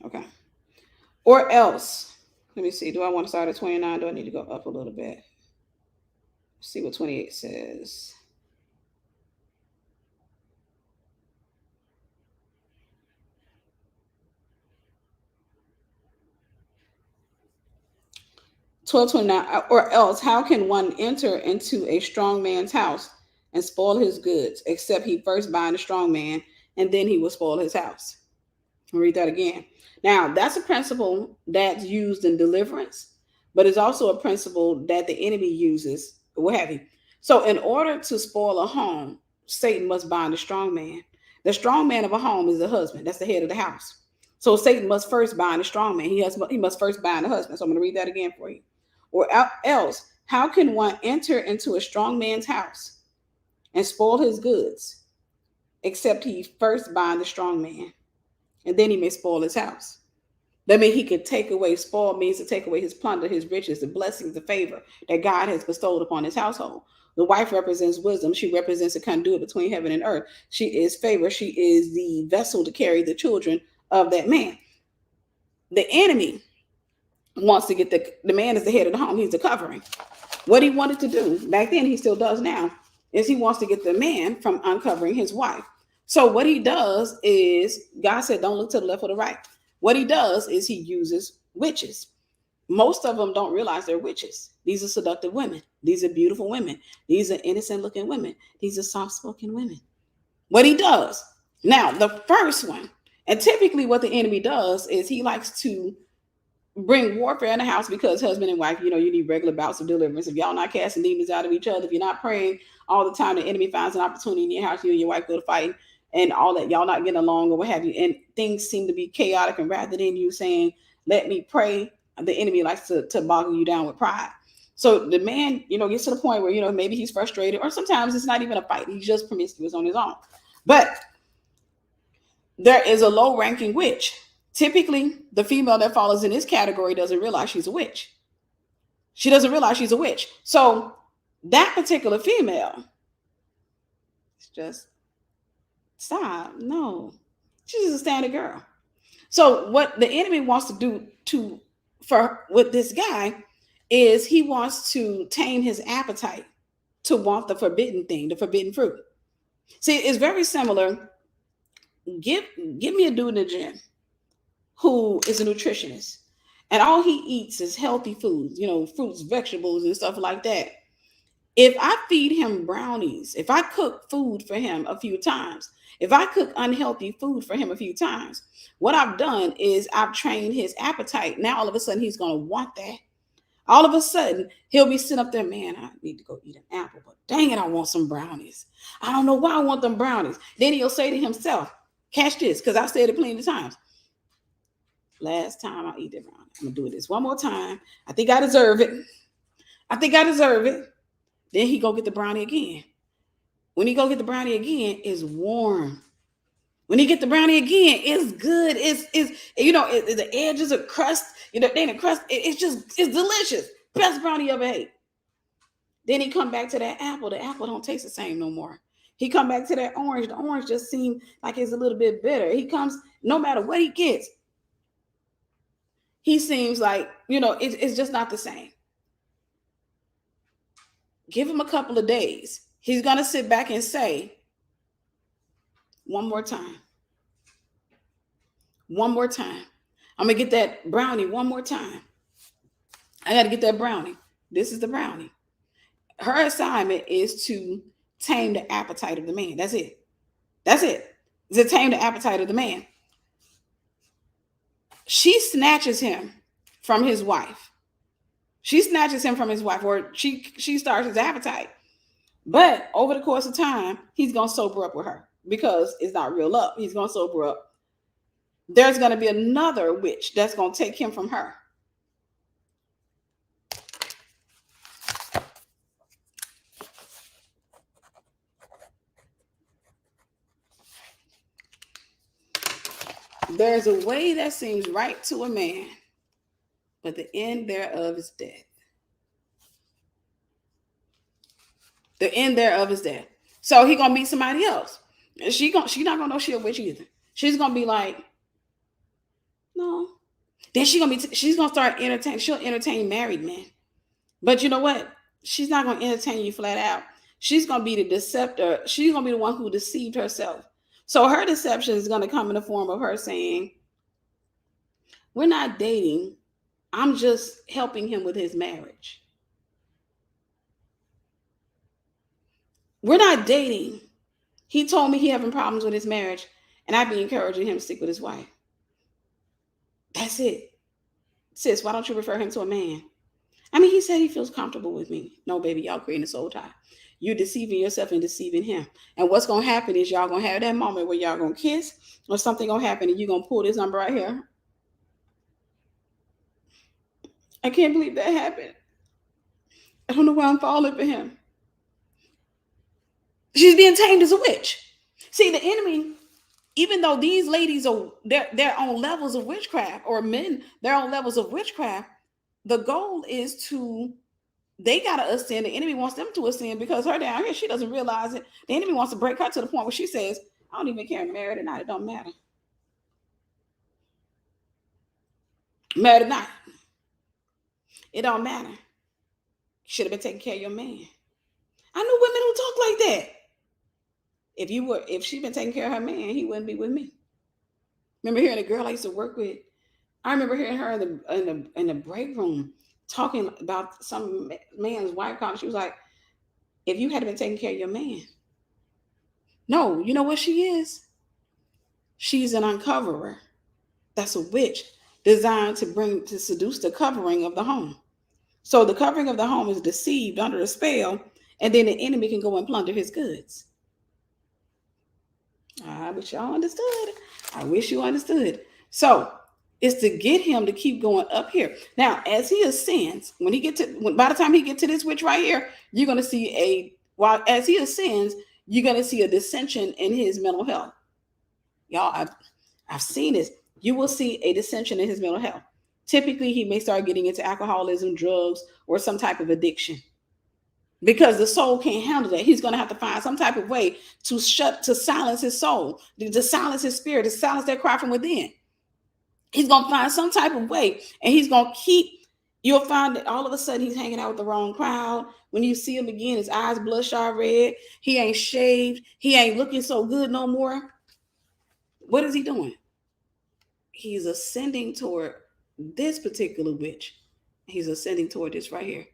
Okay. Or else, let me see. Do I want to start at 29? Do I need to go up a little bit? Let's see what 28 says. $12.29. Or else, how can one enter into a strong man's house and spoil his goods, except he first bind a strong man, and then he will spoil his house? I'll read that again. Now, that's a principle that's used in deliverance, but it's also a principle that the enemy uses, what have you. So, in order to spoil a home, Satan must bind a strong man. The strong man of a home is the husband. That's the head of the house. So, Satan must first bind a strong man. He must first bind the husband. So, I'm going to read that again for you. Or else, how can one enter into a strong man's house and spoil his goods, except he first bind the strong man, and then he may spoil his house? That means he can take away. Spoil means to take away his plunder, his riches, the blessings, the favor that God has bestowed upon his household. The wife represents wisdom. She represents a conduit between heaven and earth. She is favor. She is the vessel to carry the children of that man. The enemy wants to get the man is the head of the home. He's the covering. What he wanted to do back then, he still does now, is he wants to get the man from uncovering his wife. So what he does is, God said, don't look to the left or the right. What he does is he uses witches. Most of them don't realize they're witches. These are seductive women. These are beautiful women. These are innocent looking women. These are soft spoken women. What he does now, the first one, and typically what the enemy does is he likes to bring warfare in the house because husband and wife, you need regular bouts of deliverance. If y'all not casting demons out of each other, if you're not praying all the time, the enemy finds an opportunity in your house, you and your wife go to fight and all that, y'all not getting along or what have you, and things seem to be chaotic, and rather than you saying, let me pray, the enemy likes to boggle you down with pride. So the man, gets to the point where, maybe he's frustrated, or sometimes it's not even a fight. He's just promiscuous on his own. But there is a low ranking witch. Typically, the female that follows in this category doesn't realize she's a witch. She doesn't realize she's a witch. So that particular female, just stop. No, she's just a standard girl. So what the enemy wants to do with this guy is he wants to tame his appetite to want the forbidden thing, the forbidden fruit. See, it's very similar. Give me a dude in the gym who is a nutritionist, and all he eats is healthy foods, fruits, vegetables, and stuff like that. If I feed him brownies, if I cook food for him a few times, if I cook unhealthy food for him a few times, what I've done is I've trained his appetite. Now, all of a sudden, he's going to want that. All of a sudden, he'll be sitting up there, man, I need to go eat an apple, but dang it, I want some brownies. I don't know why I want them brownies. Then he'll say to himself, catch this, because I've said it plenty of times. Last time I eat that brownie, I'm going to do this one more time. I think I deserve it. Then he go get the brownie again. When he go get the brownie again, it's warm. When he get the brownie again, it's good. It's the edges are crust. They ain't a crust. It's delicious. Best brownie you ever ate. Then he come back to that apple. The apple don't taste the same no more. He come back to that orange. The orange just seemed like it's a little bit bitter. He comes, no matter what he gets, he seems like, it's just not the same. Give him a couple of days. He's going to sit back and say, one more time. One more time. I'm going to get that brownie one more time. I got to get that brownie. This is the brownie. Her assignment is to tame the appetite of the man. That's it. It's to tame the appetite of the man. She snatches him from his wife. Or she starts his appetite. But over the course of time, he's going to sober up with her because it's not real love. He's going to sober up. There's going to be another witch that's going to take him from her. There's a way that seems right to a man, but the end thereof is death. The end thereof is death. So he gonna meet somebody else. And she not gonna know she a witch either. She's gonna be like, no. Then she's gonna start entertaining. She'll entertain married men. But you know what? She's not gonna entertain you flat out. She's gonna be the deceptor. She's gonna be the one who deceived herself. So her deception is gonna come in the form of her saying, we're not dating. I'm just helping him with his marriage. We're not dating. He told me he having problems with his marriage, and I'd be encouraging him to stick with his wife. That's it. Sis, why don't you refer him to a man? I mean, he said he feels comfortable with me. No, baby, y'all creating a soul tie. You're deceiving yourself and deceiving him. And what's going to happen is y'all going to have that moment where y'all going to kiss, or something going to happen, and you're going to pull this number right here. I can't believe that happened. I don't know why I'm falling for him. She's being tamed as a witch. See, the enemy, even though these ladies are they're on levels of witchcraft, or men, they're on levels of witchcraft, the goal is they got to ascend. The enemy wants them to ascend because her down here, she doesn't realize it. The enemy wants to break her to the point where she says, I don't even care, married or not, it don't matter. Married or not, it don't matter. Should have been taking care of your man. I know women who talk like that. If she'd been taking care of her man, he wouldn't be with me. Remember hearing a girl I used to work with. I remember hearing her in the break room talking about some man's wife. She was like, if you had been taking care of your man. No, you know what she is? She's an uncoverer. That's a witch. designed to seduce the covering of the home. So the covering of the home is deceived under a spell, and then the enemy can go and plunder his goods. I wish y'all understood. I wish you understood. So it's to get him to keep going up here. Now, as he ascends, by the time he get to this witch right here, you're gonna see as he ascends, you're gonna see a dissension in his mental health. Y'all, I've seen this. You will see a dissension in his mental health. Typically, he may start getting into alcoholism, drugs, or some type of addiction. Because the soul can't handle that. He's going to have to find some type of way to silence his soul, to silence his spirit, to silence that cry from within. He's going to find some type of way, and he's going to you'll find that all of a sudden he's hanging out with the wrong crowd. When you see him again, his eyes bloodshot red. He ain't shaved. He ain't looking so good no more. What is he doing? He's ascending toward this particular witch. He's ascending toward this right here.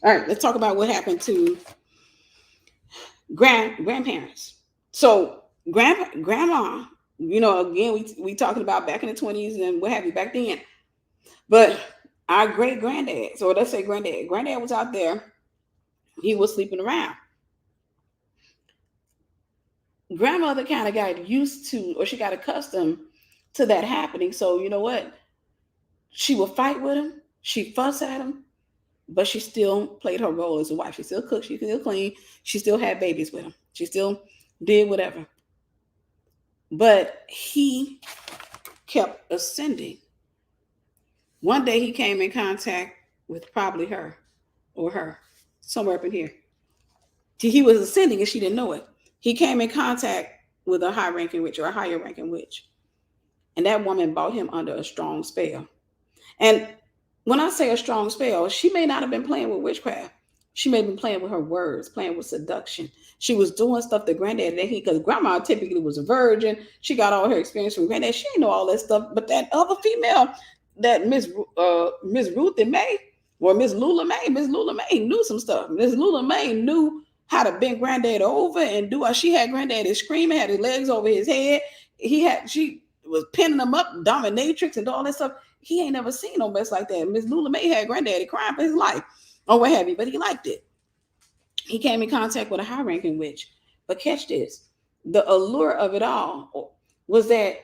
All right, let's talk about what happened to grandparents. So grandma, again, we talking about back in the 20s and what have you back then. But our great granddad, so let's say granddad was out there. He was sleeping around. Grandmother kind of got used to, or she got accustomed to that happening. So you know what? She would fight with him. She fuss at him. But she still played her role as a wife. She still cooked. She still cleaned. She still had babies with him. She still did whatever. But he kept ascending. One day he came in contact with probably her, somewhere up in here. He was ascending and she didn't know it. He came in contact with a high-ranking witch or a higher-ranking witch. And that woman brought him under a strong spell. And when I say a strong spell, she may not have been playing with witchcraft. She may have been playing with her words, playing with seduction. She was doing stuff that granddad didn't, because grandma typically was a virgin. She got all her experience from granddad. She didn't know all that stuff. But that other female, that Miss Ruth and May, or Miss Lula May knew some stuff. Miss Lula May knew how to bend granddad over and do. She had granddad screaming, had his legs over his head. She was pinning him up, dominatrix, and all that stuff. He ain't never seen no mess like that. Miss Lula May had granddaddy crying for his life or what have you, but he liked it. He came in contact with a high-ranking witch. But catch this. The allure of it all was that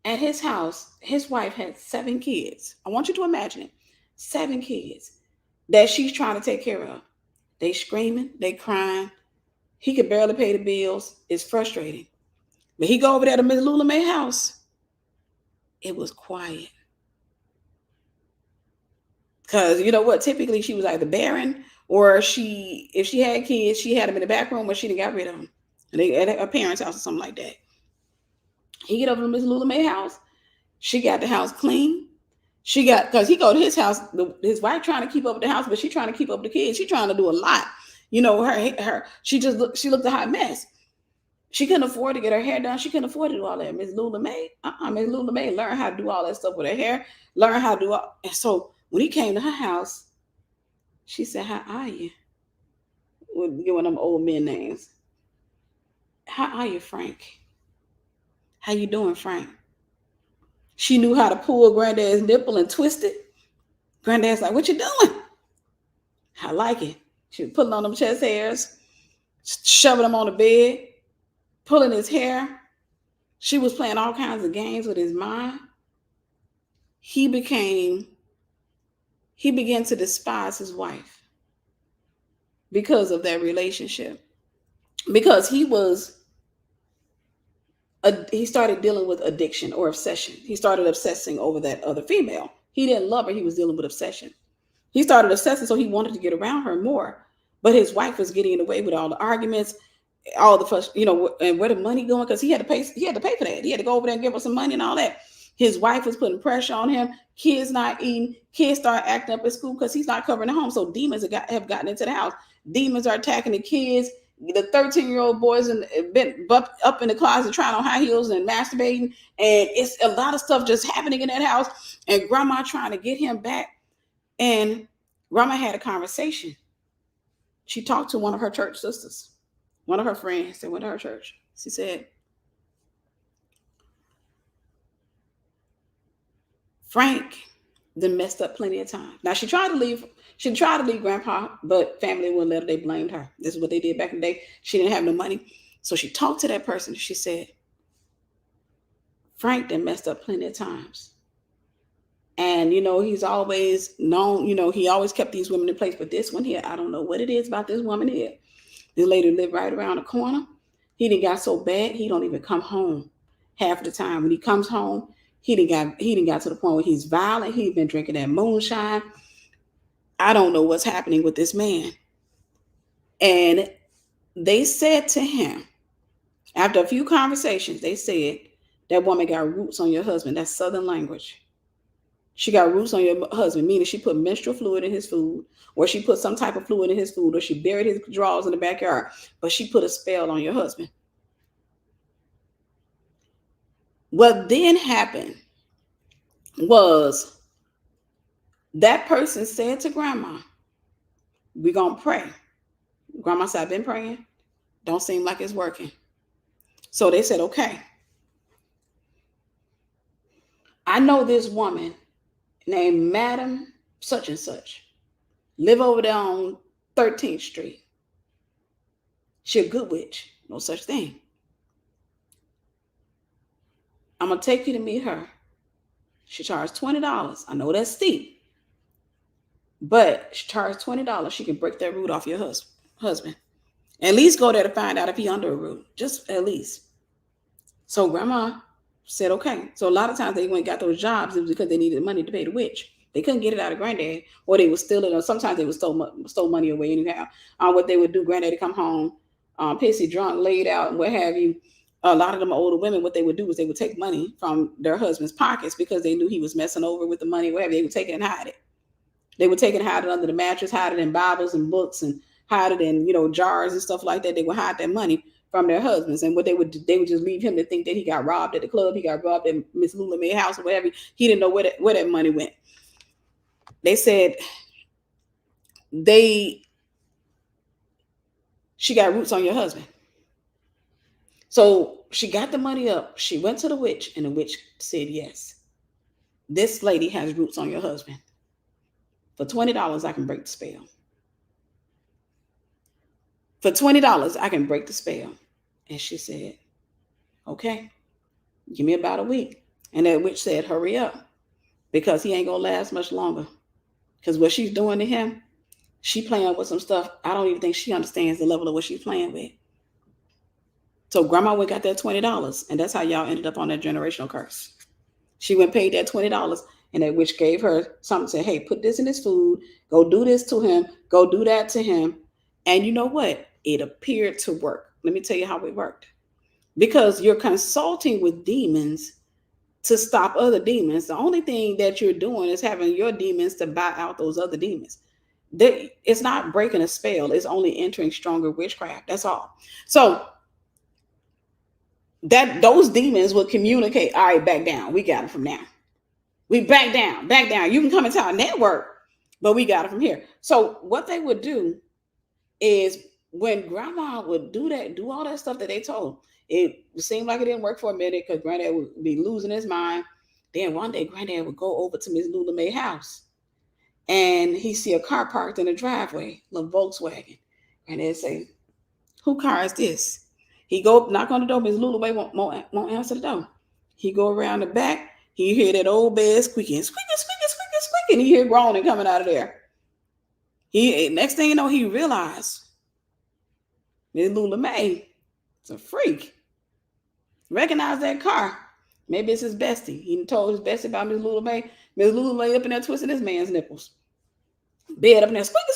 at his house, his wife had 7 kids. I want you to imagine it. 7 kids that she's trying to take care of. They screaming, they crying. He could barely pay the bills. It's frustrating. But he go over there to Miss Lula May's house. It was quiet. Because you know what? Typically, she was either barren or if she had kids, she had them in the back room or she done got rid of them. At her parents' house or something like that. He get over to Miss Lula May's house. She got the house clean. Because he go to his house, his wife trying to keep up with the house, but she trying to keep up with the kids. She trying to do a lot. She looked a hot mess. She couldn't afford to get her hair done. She couldn't afford to do all that. Miss Lula May, Miss Lula May learned how to do all that stuff with her hair. Learn how to do all. And so when he came to her house, she said, "How are you?" With giving them old men names. "How are you, Frank? How you doing, Frank?" She knew how to pull granddad's nipple and twist it. Granddad's like, "What you doing?" "I like it." She was pulling on them chest hairs, shoving them on the bed, pulling his hair. She was playing all kinds of games with his mind. He began to despise his wife because of that relationship. Because he started dealing with addiction or obsession. He started obsessing over that other female. He didn't love her. He was dealing with obsession. He started obsessing, so he wanted to get around her more. But his wife was getting in the way with all the arguments, all the fuss, and where the money going? Because he had to pay for that. He had to go over there and give her some money and all that. His wife was putting pressure on him. Kids not eating. Kids start acting up at school because he's not covering the home. So demons have gotten into the house. Demons are attacking the kids. The 13-year-old boys been up in the closet trying on high heels and masturbating. And it's a lot of stuff just happening in that house. And grandma trying to get him back. And grandma had a conversation. She talked to one of her church sisters, one of her friends that went to her church. She said, Frank then messed up plenty of times. Now she tried to leave. She tried to leave Grandpa, but family wouldn't let her. They blamed her. This is what they did back in the day. She didn't have no money, so she talked to that person. She said, "Frank then messed up plenty of times, and he's always known. He always kept these women in place. But this one here, I don't know what it is about this woman here. This lady lived right around the corner. He didn't got so bad. He don't even come home half of the time. When he comes home, he didn't got to the point where he's violent. He's been drinking that moonshine. I don't know what's happening with this man." And they said to him, after a few conversations, they said, "That woman got roots on your husband." That's Southern language. She got roots on your husband, meaning she put menstrual fluid in his food, or she put some type of fluid in his food, or she buried his drawers in the backyard, but she put a spell on your husband. What then happened was that person said to Grandma, "We're going to pray." Grandma said, "I've been praying. Don't seem like it's working." So they said, "Okay. I know this woman named Madam such and such. Live over there on 13th Street. She a good witch. No such thing. I'm going to take you to meet her. She charged $20. I know that's steep, but she charged $20. She can break that root off your husband. At least go there to find out if he under a root. Just at least." So Grandma said, okay. So a lot of times they went and got those jobs. It was because they needed money to pay the witch. They couldn't get it out of Granddad, or they would steal it, or sometimes they would stole money away anyhow. What they would do, Granddaddy come home, pissy, drunk, laid out, and what have you. A lot of them older women, what they would do is they would take money from their husband's pockets because they knew he was messing over with the money, whatever. They would take it and hide it. They would take it and hide it under the mattress, hide it in Bibles and books, and hide it in, jars and stuff like that. They would hide that money from their husbands. And what they would just leave him to think that he got robbed at the club, he got robbed at Miss Lula Mae's house or whatever. He didn't know where that money went. They said she got roots on your husband. So she got the money up. She went to the witch, and the witch said, "Yes, this lady has roots on your husband. For $20, I can break the spell. For $20, I can break the spell." And she said, "Okay, give me about a week." And that witch said, "Hurry up, because he ain't going to last much longer. Because what she's doing to him, she playing with some stuff. I don't even think she understands the level of what she's playing with." So Grandma went got that $20, and that's how y'all ended up on that generational curse. She went paid that $20, and that witch gave her something, said, "Hey, put this in his food. Go do this to him. Go do that to him." And you know what? It appeared to work. Let me tell you how it worked. Because you're consulting with demons to stop other demons. The only thing that you're doing is having your demons to buy out those other demons. It's not breaking a spell. It's only entering stronger witchcraft. That's all. So that those demons will communicate. "All right, back down. We got it from now. We back down. You can come into our network, but we got it from here." So what they would do is, when Grandma would do all that stuff that they told, it seemed like it didn't work for a minute because Granddad would be losing his mind. Then one day, Granddad would go over to Miss Lula Mae's house, and he see a car parked in the driveway, little Volkswagen. And they'd say, "Who car is this?" He go knock on the door. Miss Lula Mae won't answer the door. He go around the back. He hear that old bed squeaking, and he hear groaning coming out of there. Next thing you know, he realized Miss Lula Mae is a freak. Recognize that car. Maybe it's his bestie. He told his bestie about Miss Lula Mae. Miss Lula Mae up in there twisting this man's nipples. Bed up in there, squeaky.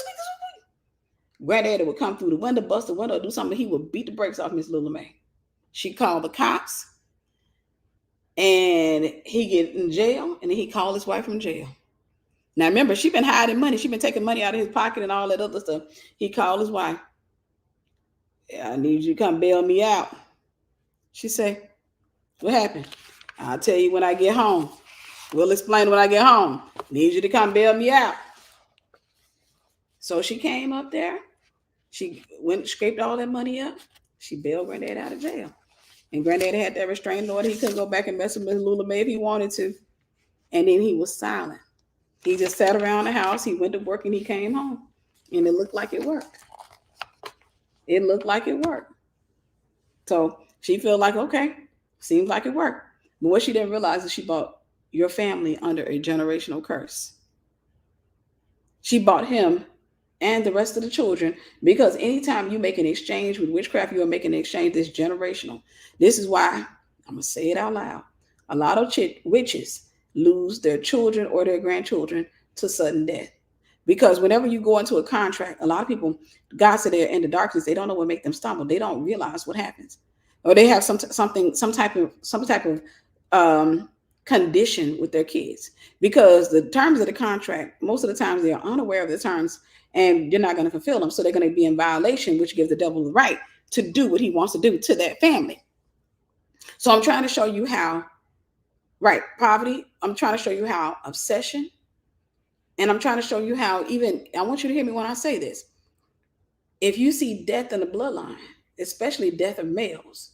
Granddaddy would come through the window, bust the window, do something. He would beat the brakes off Miss Lula Mae. She called the cops, and he get in jail, and then he called his wife from jail. Now remember, she been hiding money. She been taking money out of his pocket and all that other stuff. He called his wife. "I need you to come bail me out." She said, "What happened?" "I'll tell you when I get home. We'll explain when I get home. Need you to come bail me out." So she came up there. She went, scraped all that money up. She bailed Granddad out of jail. And Granddad had that restraining order. He couldn't go back and mess with Miss Lula Mae if he wanted to. And then he was silent. He just sat around the house. He went to work and he came home. And it looked like it worked. It looked like it worked. So she felt like, okay, seems like it worked. But what she didn't realize is she bought your family under a generational curse. She bought him and the rest of the children, because anytime you make an exchange with witchcraft, you are making an exchange that's generational. This is why, I'm going to say it out loud, a lot of witches lose their children or their grandchildren to sudden death. Because whenever you go into a contract, a lot of people, God said they're in the darkness, they don't know what makes them stumble. They don't realize what happens. Or they have some type of condition with their kids, because the terms of the contract, most of the times they are unaware of the terms and you're not going to fulfill them. So they're going to be in violation, which gives the devil the right to do what he wants to do to that family. So I'm trying to show you how, right, poverty, I'm trying to show you how obsession, and I'm trying to show you how, even, I want you to hear me when I say this. If you see death in the bloodline, especially death of males,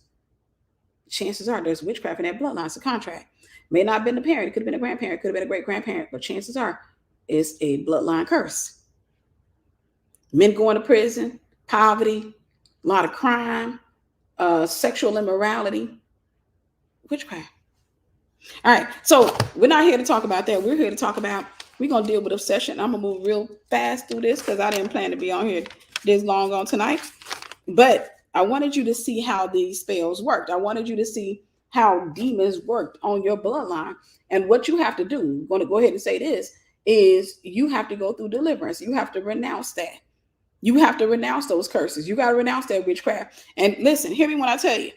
chances are there's witchcraft in that bloodline. It's a contract. May not have been the parent. It could have been a grandparent. It could have been a great-grandparent. But chances are it's a bloodline curse. Men going to prison, poverty, a lot of crime, sexual immorality, witchcraft. All right. So we're not here to talk about that. We're here to talk about, we're going to deal with obsession. I'm going to move real fast through this because I didn't plan to be on here this long on tonight. But I wanted you to see how these spells worked. I wanted you to see how demons worked on your bloodline. And what you have to do, I'm going to go ahead and say this, is you have to go through deliverance. You have to renounce that. You have to renounce those curses. You got to renounce that witchcraft. And listen, hear me when I tell you.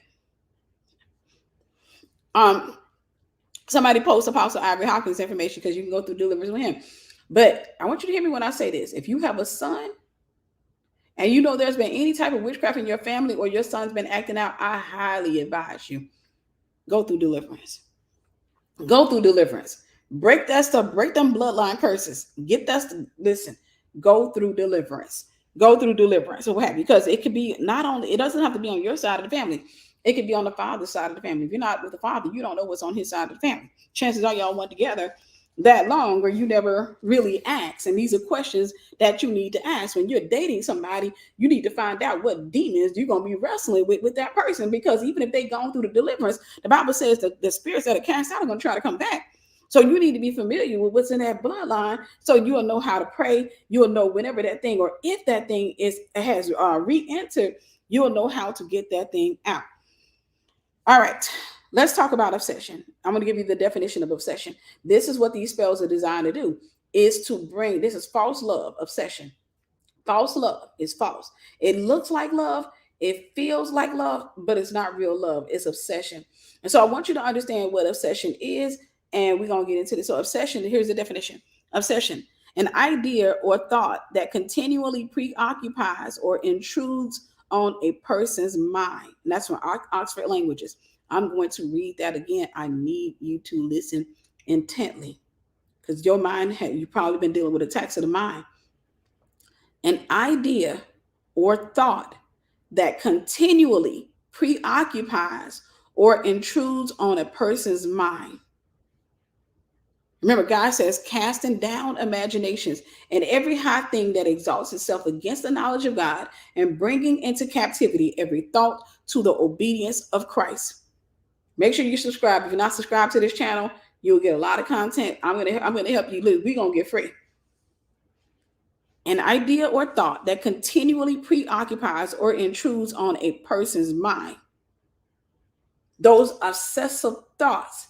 Somebody post Apostle Ivory Hawkins information because you can go through deliverance with him. But I want you to hear me when I say this. If you have a son and you know there's been any type of witchcraft in your family, or your son's been acting out, I highly advise you, go through deliverance. Go through deliverance. Break that stuff. Break them bloodline curses. Get that. Listen, go through deliverance. Go through deliverance. So what have you? Because it could be not only, it doesn't have to be on your side of the family. It could be on the father's side of the family. If you're not with the father, you don't know what's on his side of the family. Chances are y'all went together that long where you never really ask. And these are questions that you need to ask. When you're dating somebody, you need to find out what demons you're going to be wrestling with that person. Because even if they've gone through the deliverance, the Bible says that the spirits that are cast out are going to try to come back. So you need to be familiar with what's in that bloodline, so you'll know how to pray. You'll know whenever that thing, or if that thing has re-entered, you'll know how to get that thing out. All right, let's talk about obsession. I'm going to give you the definition of obsession. This is what these spells are designed to do, is to bring, this is false love, obsession. False love is false. It looks like love. It feels like love, but it's not real love. It's obsession. And so I want you to understand what obsession is, and we're going to get into this. So obsession, here's the definition. Obsession, an idea or thought that continually preoccupies or intrudes on a person's mind. And that's from Oxford Languages. I'm going to read that again. I need you to listen intently, because your mind, you've probably been dealing with attacks of the mind. An idea or thought that continually preoccupies or intrudes on a person's mind. Remember, God says, casting down imaginations and every high thing that exalts itself against the knowledge of God, and bringing into captivity every thought to the obedience of Christ. Make sure you subscribe. If you're not subscribed to this channel, you'll get a lot of content. I'm gonna help you live. We're gonna get free. An idea or thought that continually preoccupies or intrudes on a person's mind. Those obsessive thoughts,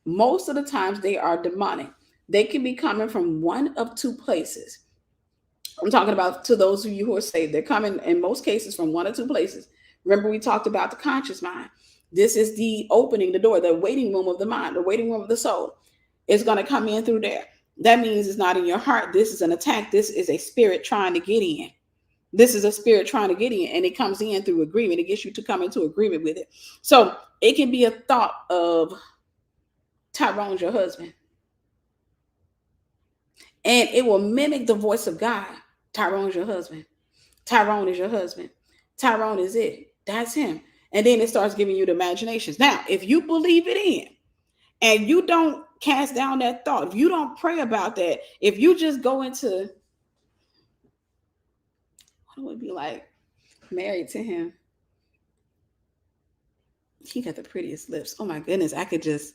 most of the times they are demonic. They can be coming from one of two places. I'm talking about, to those of you who are saved, they're coming in most cases from one or two places. Remember, we talked about the conscious mind. This is the opening, the door, the waiting room of the mind, the waiting room of the soul. It's going to come in through there. That means it's not in your heart. This is an attack. This is a spirit trying to get in. This is a spirit trying to get in, and it comes in through agreement. It gets you to come into agreement with it. So it can be a thought of Tyrone's your husband, and it will mimic the voice of God. Tyrone's your husband. Tyrone is your husband. Tyrone is it. That's him. And then it starts giving you the imaginations. Now, if you believe it in and you don't cast down that thought, if you don't pray about that, if you just go into, what would it be like married to him? He got the prettiest lips. Oh my goodness, I could just,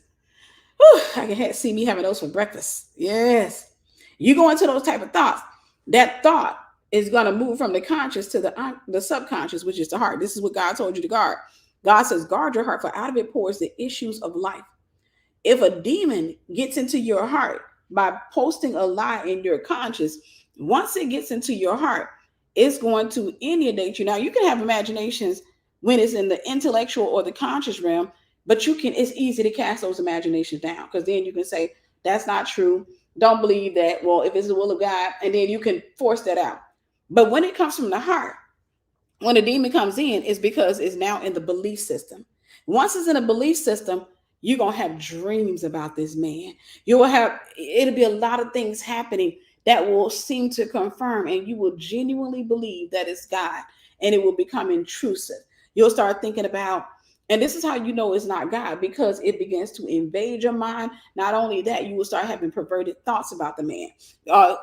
I can see me having those for breakfast. Yes. You go into those type of thoughts. That thought is going to move from the conscious to the subconscious, which is the heart. This is what God told you to guard. God says, guard your heart, for out of it pours the issues of life. If a demon gets into your heart by posting a lie in your conscious, once it gets into your heart, it's going to inundate you. Now, you can have imaginations when it's in the intellectual or the conscious realm, but it's easy to cast those imaginations down, because then you can say, that's not true. Don't believe that. Well, if it's the will of God, and then you can force that out. But when it comes from the heart, when a demon comes in, it's because it's now in the belief system. Once it's in a belief system, you're going to have dreams about this man. It'll be a lot of things happening that will seem to confirm, and you will genuinely believe that it's God, and it will become intrusive. You'll start thinking about, and this is how you know it's not God, because it begins to invade your mind. Not only that, you will start having perverted thoughts about the man,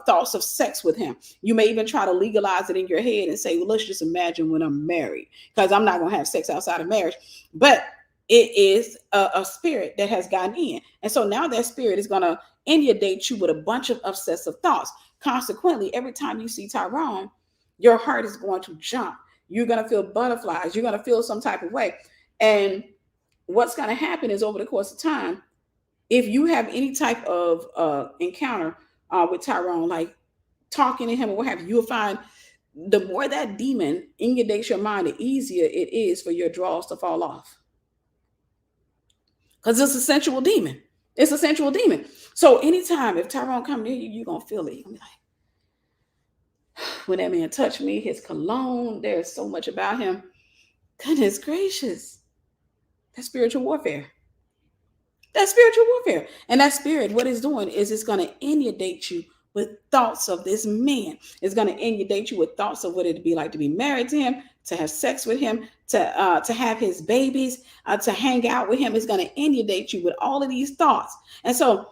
thoughts of sex with him. You may even try to legalize it in your head and say, well, let's just imagine when I'm married, because I'm not going to have sex outside of marriage. But it is a spirit that has gotten in. And so now that spirit is going to inundate you with a bunch of obsessive thoughts. Consequently, every time you see Tyrone, your heart is going to jump. You're going to feel butterflies. You're going to feel some type of way. And what's going to happen is, over the course of time, if you have any type of encounter with Tyrone, like talking to him or what have you, you'll find the more that demon inundates your mind, the easier it is for your draws to fall off. Because it's a sensual demon. It's a sensual demon. So anytime if Tyrone come near you, you're going to feel it. You're going to be like, when that man touched me, his cologne, there's so much about him. Goodness gracious. That's spiritual warfare. That's spiritual warfare. And that spirit, what it's doing is it's going to inundate you with thoughts of this man. It's going to inundate you with thoughts of what it'd be like to be married to him, to have sex with him, to have his babies, to hang out with him. It's going to inundate you with all of these thoughts. And so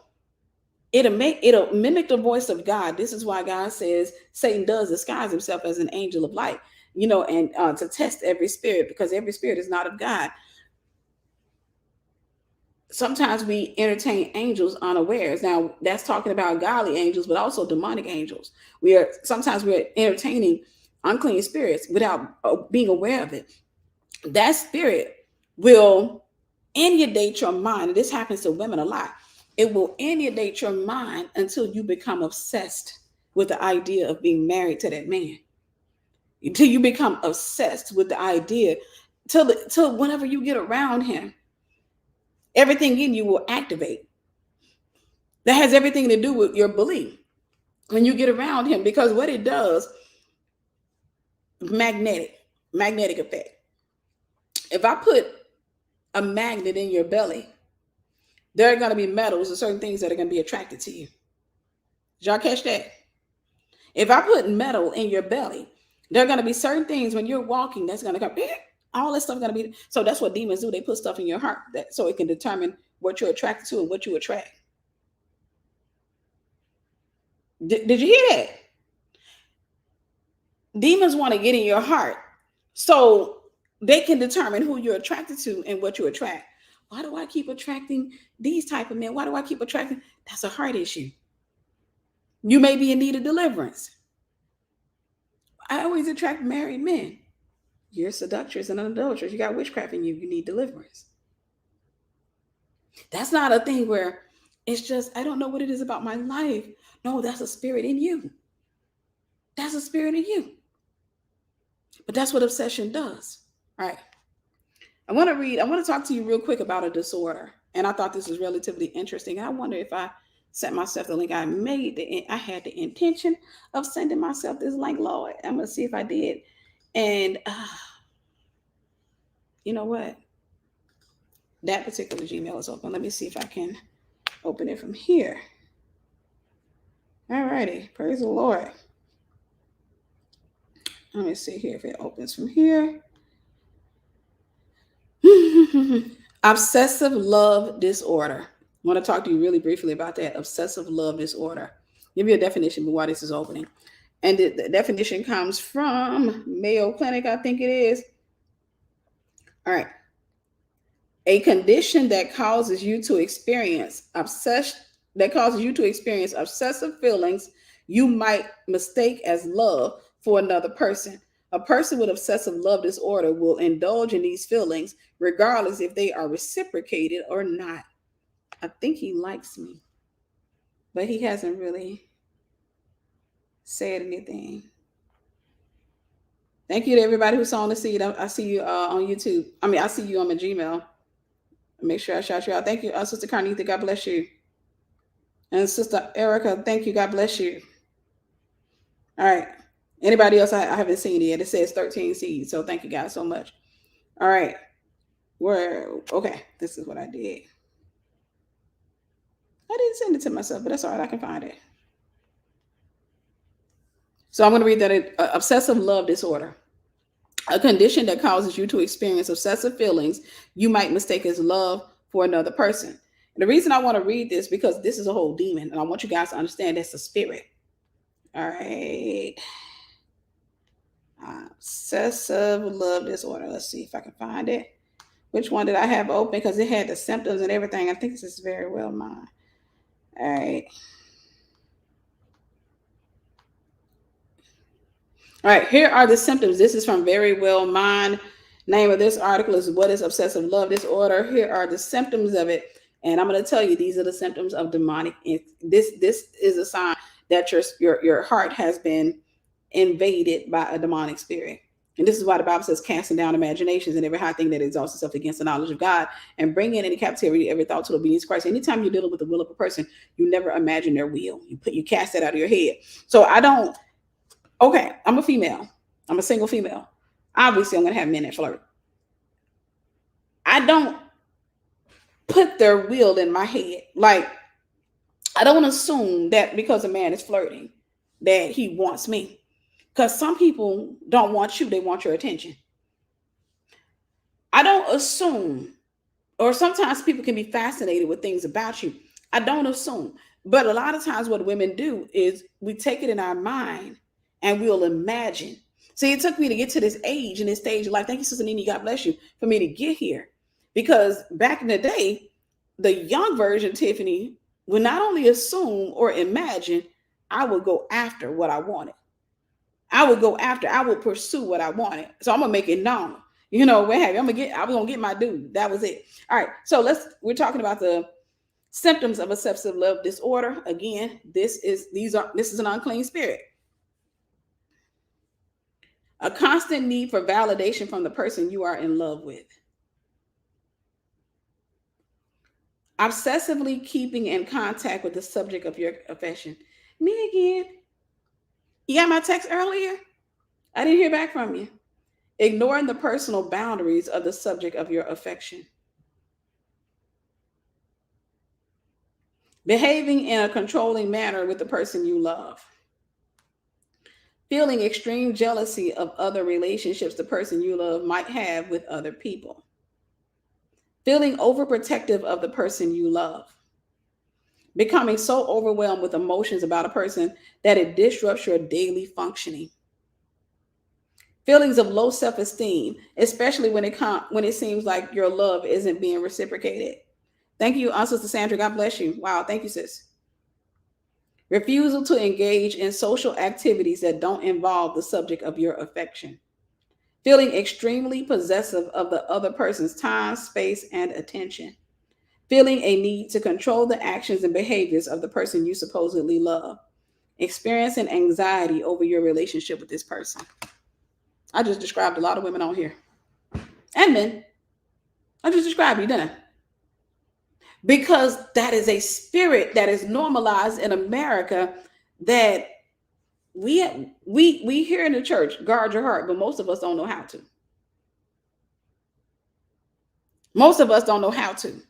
it'll mimic the voice of God. This is why God says Satan does disguise himself as an angel of light, and to test every spirit, because every spirit is not of God. Sometimes we entertain angels unawares. Now, that's talking about godly angels, but also demonic angels. Sometimes we're entertaining unclean spirits without being aware of it. That spirit will inundate your mind. And this happens to women a lot. It will inundate your mind until you become obsessed with the idea of being married to that man. Until you become obsessed with the idea, till whenever you get around him, everything in you will activate. That has everything to do with your belief when you get around him, because what it does, magnetic effect. If I put a magnet in your belly, there are going to be metals and certain things that are going to be attracted to you. Did y'all catch that? If I put metal in your belly, there are going to be certain things when you're walking that's going to come. All this stuff is going to be. So that's what demons do. They put stuff in your heart so it can determine what you're attracted to and what you attract. Did you hear that? Demons want to get in your heart so they can determine who you're attracted to and what you attract. Why do I keep attracting these type of men? Why do I keep attracting? That's a heart issue. You may be in need of deliverance. I always attract married men. You're a seductress and an adulteress. You got witchcraft in you. You need deliverance. That's not a thing where it's just, I don't know what it is about my life. No, that's a spirit in you. That's a spirit in you. But that's what obsession does. All right. I want to talk to you real quick about a disorder. And I thought this was relatively interesting. I wonder if I sent myself the link. I had the intention of sending myself this link, Lord. I'm going to see if I did. And you know what? That particular Gmail is open. Let me see if I can open it from here. All righty. Praise the Lord. Let me see here if it opens from here. Obsessive love disorder. want to talk to you really briefly about that obsessive love disorder. Give you a definition of why this is opening. And the definition comes from Mayo Clinic, I think it is. All right. A condition that causes you to experience obsessive feelings you might mistake as love for another person. A person with obsessive love disorder will indulge in these feelings regardless if they are reciprocated or not. I think he likes me, but he hasn't really said anything. Thank you to everybody who's on the seed. I see you on YouTube. I see you on my Gmail. Make sure I shout you out. Thank you, Sister Carnita. God bless you. And Sister Erica, thank you. God bless you. All right. Anybody else I haven't seen it yet? It says 13 seeds. So thank you guys so much. All right. Okay. This is what I did. I didn't send it to myself, but that's all right. I can find it. So I'm going to read that. Obsessive love disorder. A condition that causes you to experience obsessive feelings you might mistake as love for another person. And the reason I want to read this because this is a whole demon, and I want you guys to understand that's a spirit. All right. Obsessive love disorder. Let's see if I can find it. Which one did I have open? Because it had the symptoms and everything. I think this is very well mine. All right. All right, here are the symptoms. This is from Very Well Mind. Name of this article is What is Obsessive Love Disorder? Here are the symptoms of it. And I'm going to tell you, these are the symptoms of demonic. This is a sign that your heart has been invaded by a demonic spirit. And this is why the Bible says, casting down imaginations and every high thing that exalts itself against the knowledge of God, and bring in any captivity every thought to obedience to Christ. Anytime you're dealing with the will of a person, you never imagine their will. You cast that out of your head. So okay, I'm a female. I'm a single female. Obviously, I'm going to have men that flirt. I don't put their will in my head. Like, I don't assume that because a man is flirting, that he wants me. Because some people don't want you, they want your attention. I don't assume, or sometimes people can be fascinated with things about you. I don't assume. But a lot of times what women do is we take it in our mind and we'll imagine. See, it took me to get to this age and this stage of life. Thank you, Sister Nini. God bless you, for me to get here. Because back in the day, the young version, Tiffany, would not only assume or imagine, I would go after what I wanted. I would pursue what I wanted. So I'm going to make it known. You know, what have you? I was going to get my dude. That was it. All right. So we're talking about the symptoms of obsessive love disorder. Again, this is an unclean spirit. A constant need for validation from the person you are in love with. Obsessively keeping in contact with the subject of your affection. Me again. You got my text earlier? I didn't hear back from you. Ignoring the personal boundaries of the subject of your affection. Behaving in a controlling manner with the person you love. Feeling extreme jealousy of other relationships the person you love might have with other people. Feeling overprotective of the person you love. Becoming so overwhelmed with emotions about a person that it disrupts your daily functioning. Feelings of low self-esteem, especially when it seems like your love isn't being reciprocated. Thank you, Sister Sandra. God bless you. Wow, thank you, sis. Refusal to engage in social activities that don't involve the subject of your affection. Feeling extremely possessive of the other person's time, space, and attention. Feeling a need to control the actions and behaviors of the person you supposedly love. Experiencing anxiety over your relationship with this person. I just described a lot of women on here. And men. I just described you, didn't I? Because that is a spirit that is normalized in America, that we here in the church, guard your heart, but most of us don't know how to. Most of us don't know how to.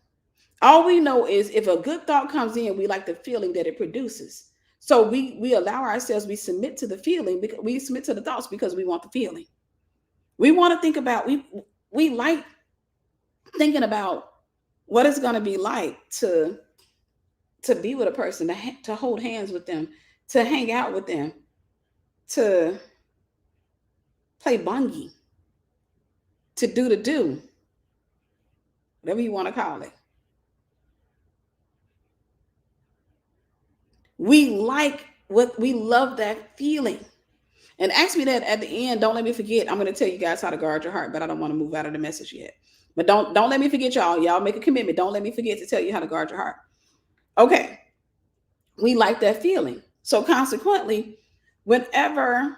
All we know is if a good thought comes in, we like the feeling that it produces. So we allow ourselves, we submit to the feeling, because we submit to the thoughts because we want the feeling. We want to think about, we like thinking about what it's going to be like to to be with a person, to hold hands with them, to hang out with them, to play bungie, to do, whatever you want to call it. We love that feeling. And ask me that at the end. Don't let me forget. I'm going to tell you guys how to guard your heart, but I don't want to move out of the message yet. But don't let me forget, y'all. Y'all make a commitment. Don't let me forget to tell you how to guard your heart. Okay. We like that feeling. So consequently, whenever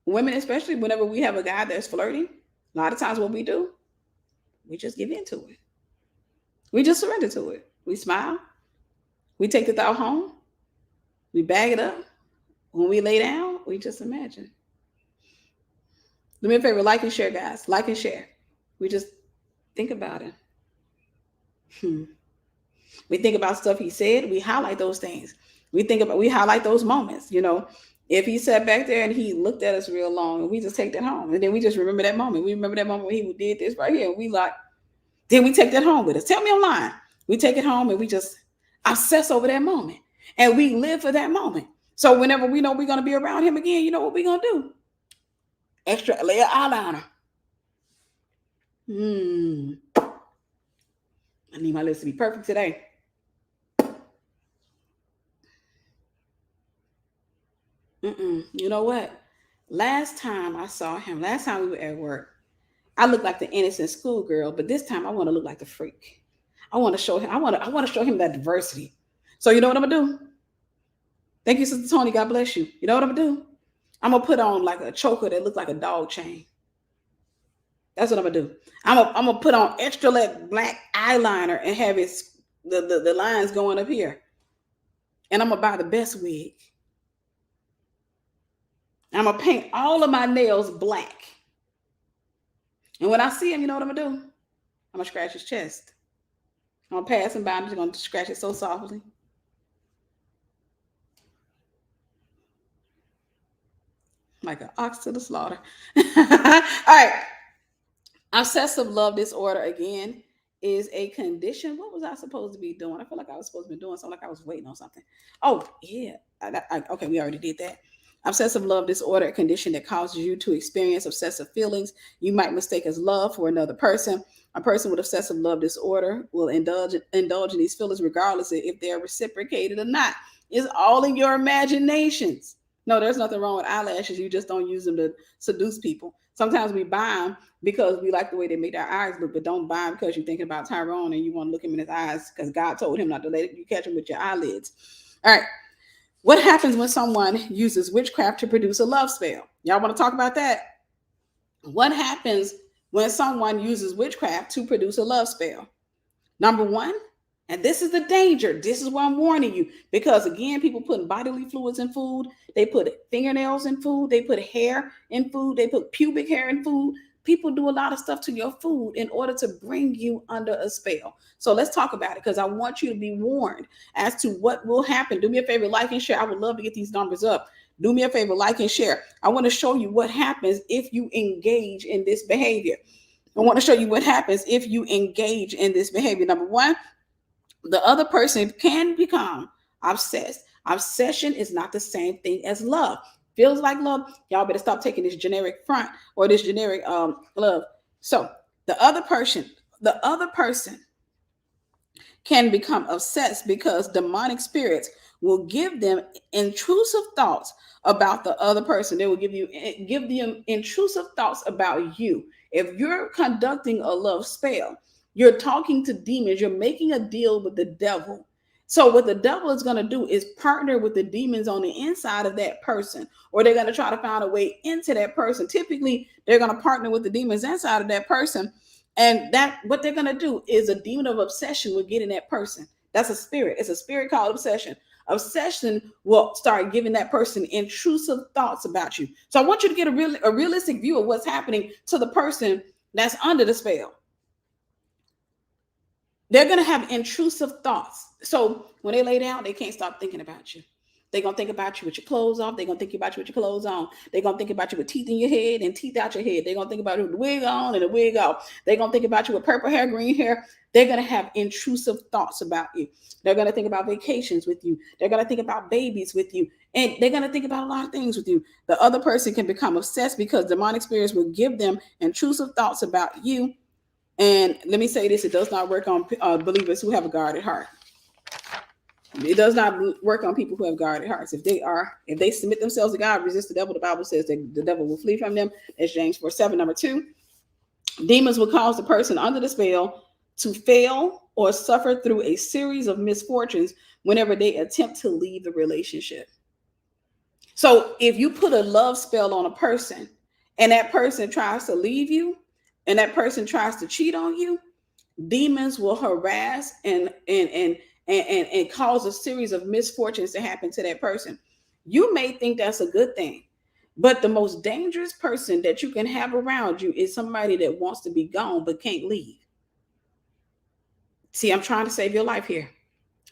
women, especially whenever we have a guy that's flirting, a lot of times what we do, we just give into it. We just surrender to it. We smile. We take the thought home. We bag it up. When we lay down, we just imagine. Do me a favor, like and share, guys. Like and share. We just think about it. We think about stuff he said. We highlight those things. We highlight those moments. You know, if he sat back there and he looked at us real long, and we just take that home, and then we just remember that moment. We remember that moment when he did this right here. And we like, then we take that home with us. Tell me I'm lying. We take it home and we just obsess over that moment, and we live for that moment. So whenever we know we're going to be around him again, you know what we're going to do? Extra layer eyeliner. I need my lips to be perfect today. You know what? Last time I saw him, last time we were at work, I looked like the innocent schoolgirl, but this time I want to look like the freak. I want to show him. I want to show him that diversity. So you know what I'm gonna do? Thank you, Sister Tony. God bless you. You know what I'm gonna do? I'm gonna put on like a choker that looks like a dog chain. That's what I'm gonna do. I'm gonna put on extra black eyeliner and have the lines going up here. And I'm gonna buy the best wig. I'm gonna paint all of my nails black. And when I see him, you know what I'm gonna do? I'm gonna scratch his chest. I'm gonna pass him by. I'm just gonna scratch it so softly. Like an ox to the slaughter. All right. Obsessive love disorder, again, is a condition. What was I supposed to be doing? I feel like I was supposed to be doing something, like I was waiting on something. Oh, yeah. Okay, we already did that. Obsessive love disorder, a condition that causes you to experience obsessive feelings you might mistake as love for another person. A person with obsessive love disorder will indulge in these feelings regardless of if they're reciprocated or not. It's all in your imaginations. No, there's nothing wrong with eyelashes. You just don't use them to seduce people. Sometimes we buy them because we like the way they make our eyes look, but don't buy them because you're thinking about Tyrone and you want to look him in his eyes because God told him not to let you catch him with your eyelids. All right. What happens when someone uses witchcraft to produce a love spell? Y'all want to talk about that? What happens when someone uses witchcraft to produce a love spell? Number one, and this is the danger. This is why I'm warning you. Because again, people put bodily fluids in food. They put fingernails in food. They put hair in food. They put pubic hair in food. People do a lot of stuff to your food in order to bring you under a spell. So let's talk about it, because I want you to be warned as to what will happen. Do me a favor, like and share. I would love to get these numbers up. Do me a favor, like and share. I want to show you what happens if you engage in this behavior. I want to show you what happens if you engage in this behavior. Number one, the other person can become obsessed. Obsession is not the same thing as love. Feels like love. Y'all better stop taking this generic front or this generic love. So the other person can become obsessed because demonic spirits will give them intrusive thoughts about the other person. They will give them intrusive thoughts about you. If you're conducting a love spell, you're talking to demons. You're making a deal with the devil. So what the devil is going to do is partner with the demons on the inside of that person, or they're going to try to find a way into that person. Typically, they're going to partner with the demons inside of that person. And that what they're going to do is a demon of obsession will get in that person. That's a spirit. It's a spirit called obsession. Obsession will start giving that person intrusive thoughts about you. So I want you to get a realistic view of what's happening to the person that's under the spell. They're going to have intrusive thoughts. So when they lay down, they can't stop thinking about you. They're going to think about you with your clothes off. They're going to think about you with your clothes on. They're going to think about you with teeth in your head and teeth out your head. They're going to think about you with the wig on and the wig off. They're going to think about you with purple hair, green hair. They're going to have intrusive thoughts about you. They're going to think about vacations with you. They're going to think about babies with you. And they're going to think about a lot of things with you. The other person can become obsessed because demonic spirits will give them intrusive thoughts about you. And let me say this, it does not work on believers who have a guarded heart. It does not work on people who have guarded hearts. If they submit themselves to God, resist the devil, the Bible says that the devil will flee from them. That's James 4:7. Number 2, demons will cause the person under the spell to fail or suffer through a series of misfortunes whenever they attempt to leave the relationship. So if you put a love spell on a person and that person tries to leave you and that person tries to cheat on you, demons will harass and cause a series of misfortunes to happen to that person. You may think that's a good thing, but the most dangerous person that you can have around you is somebody that wants to be gone but can't leave. See, I'm trying to save your life here.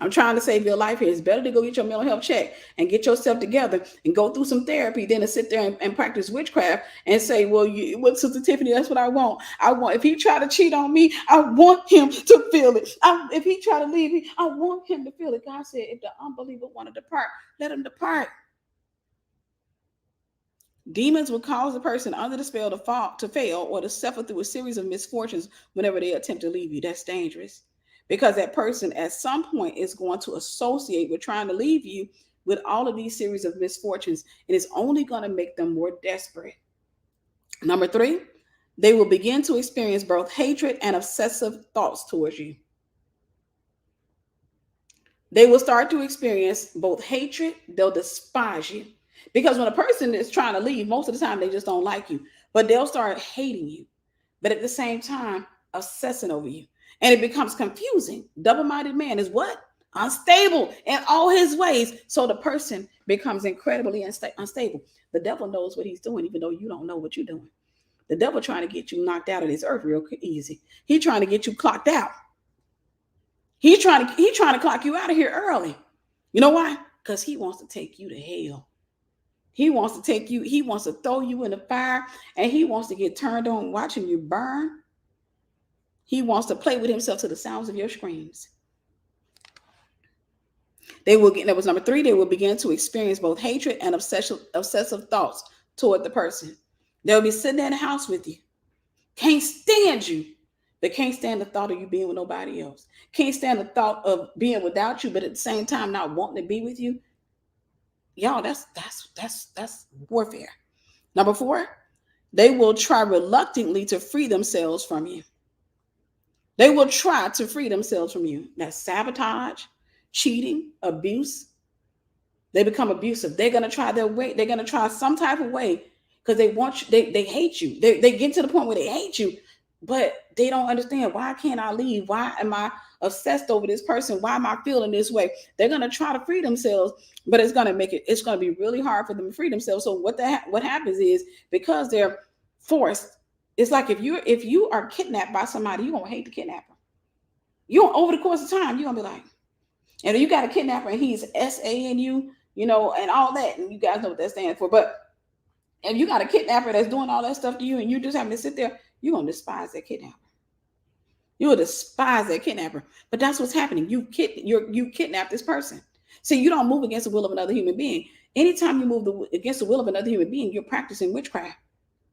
I'm trying to save your life here. It's better to go get your mental health check and get yourself together and go through some therapy than to sit there and practice witchcraft and say, well, what, Sister Tiffany, that's what I want. If he try to cheat on me, I want him to feel it. If he try to leave me, I want him to feel it. God said, if the unbeliever want to depart, let him depart. Demons will cause the person under the spell to fail or to suffer through a series of misfortunes whenever they attempt to leave you. That's dangerous. Because that person at some point is going to associate with trying to leave you with all of these series of misfortunes, and it's only going to make them more desperate. Number 3, they will begin to experience both hatred and obsessive thoughts towards you. They will start to experience both hatred, they'll despise you. Because when a person is trying to leave, most of the time they just don't like you, but they'll start hating you. But at the same time, obsessing over you. And it becomes confusing. Double-minded man is what? Unstable in all his ways. So the person becomes incredibly unstable. The devil knows what he's doing, even though you don't know what you're doing. The devil trying to get you knocked out of this earth real easy. He's trying to get you clocked out. He's trying to clock you out of here early. You know why? Because he wants to take you to hell. He wants to throw you in the fire, and he wants to get turned on watching you burn. He wants to play with himself to the sounds of your screams. That was number 3. They will begin to experience both hatred and obsessive thoughts toward the person. They'll be sitting in the house with you. Can't stand you, but can't stand the thought of you being with nobody else. Can't stand the thought of being without you, but at the same time not wanting to be with you. Y'all, that's warfare. Number 4, they will try reluctantly to free themselves from you. They will try to free themselves from you. That's sabotage, cheating, abuse. They become abusive. They're going to try their way. They're going to try some type of way because they want you. They hate you. They get to the point where they hate you, but they don't understand, why can't I leave? Why am I obsessed over this person? Why am I feeling this way? They're going to try to free themselves, but it's going to be really hard for them to free themselves. So what happens is, because they're forced, it's like if you are kidnapped by somebody, you're going to hate the kidnapper. Over the course of time, you're going to be like, and you got a kidnapper and he's SAing you, and all that. And you guys know what that stands for. But if you got a kidnapper that's doing all that stuff to you and you just having to sit there, you're going to despise that kidnapper. You will despise that kidnapper. But that's what's happening. You kidnap this person. See, you don't move against the will of another human being. Anytime you move against the will of another human being, you're practicing witchcraft.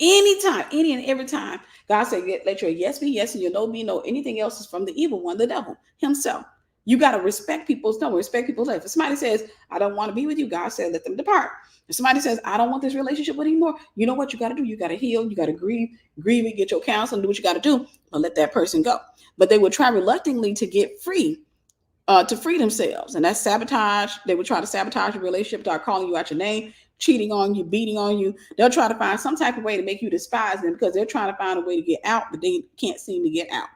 Anytime, any and every time. God said, let your yes be yes and your no be no. Anything else is from the evil one, the devil himself. You got to respect people's no, respect people's life. If somebody says, I don't want to be with you, God said, let them depart. If somebody says, I don't want this relationship anymore, you know what you got to do? You got to heal. You got to grieve and get your counseling, do what you got to do, but let that person go. But they will try reluctantly to get free, to free themselves. And that's sabotage. They will try to sabotage your relationship, start calling you out your name, cheating on you, beating on you. They'll try to find some type of way to make you despise them because they're trying to find a way to get out, but they can't seem to get out.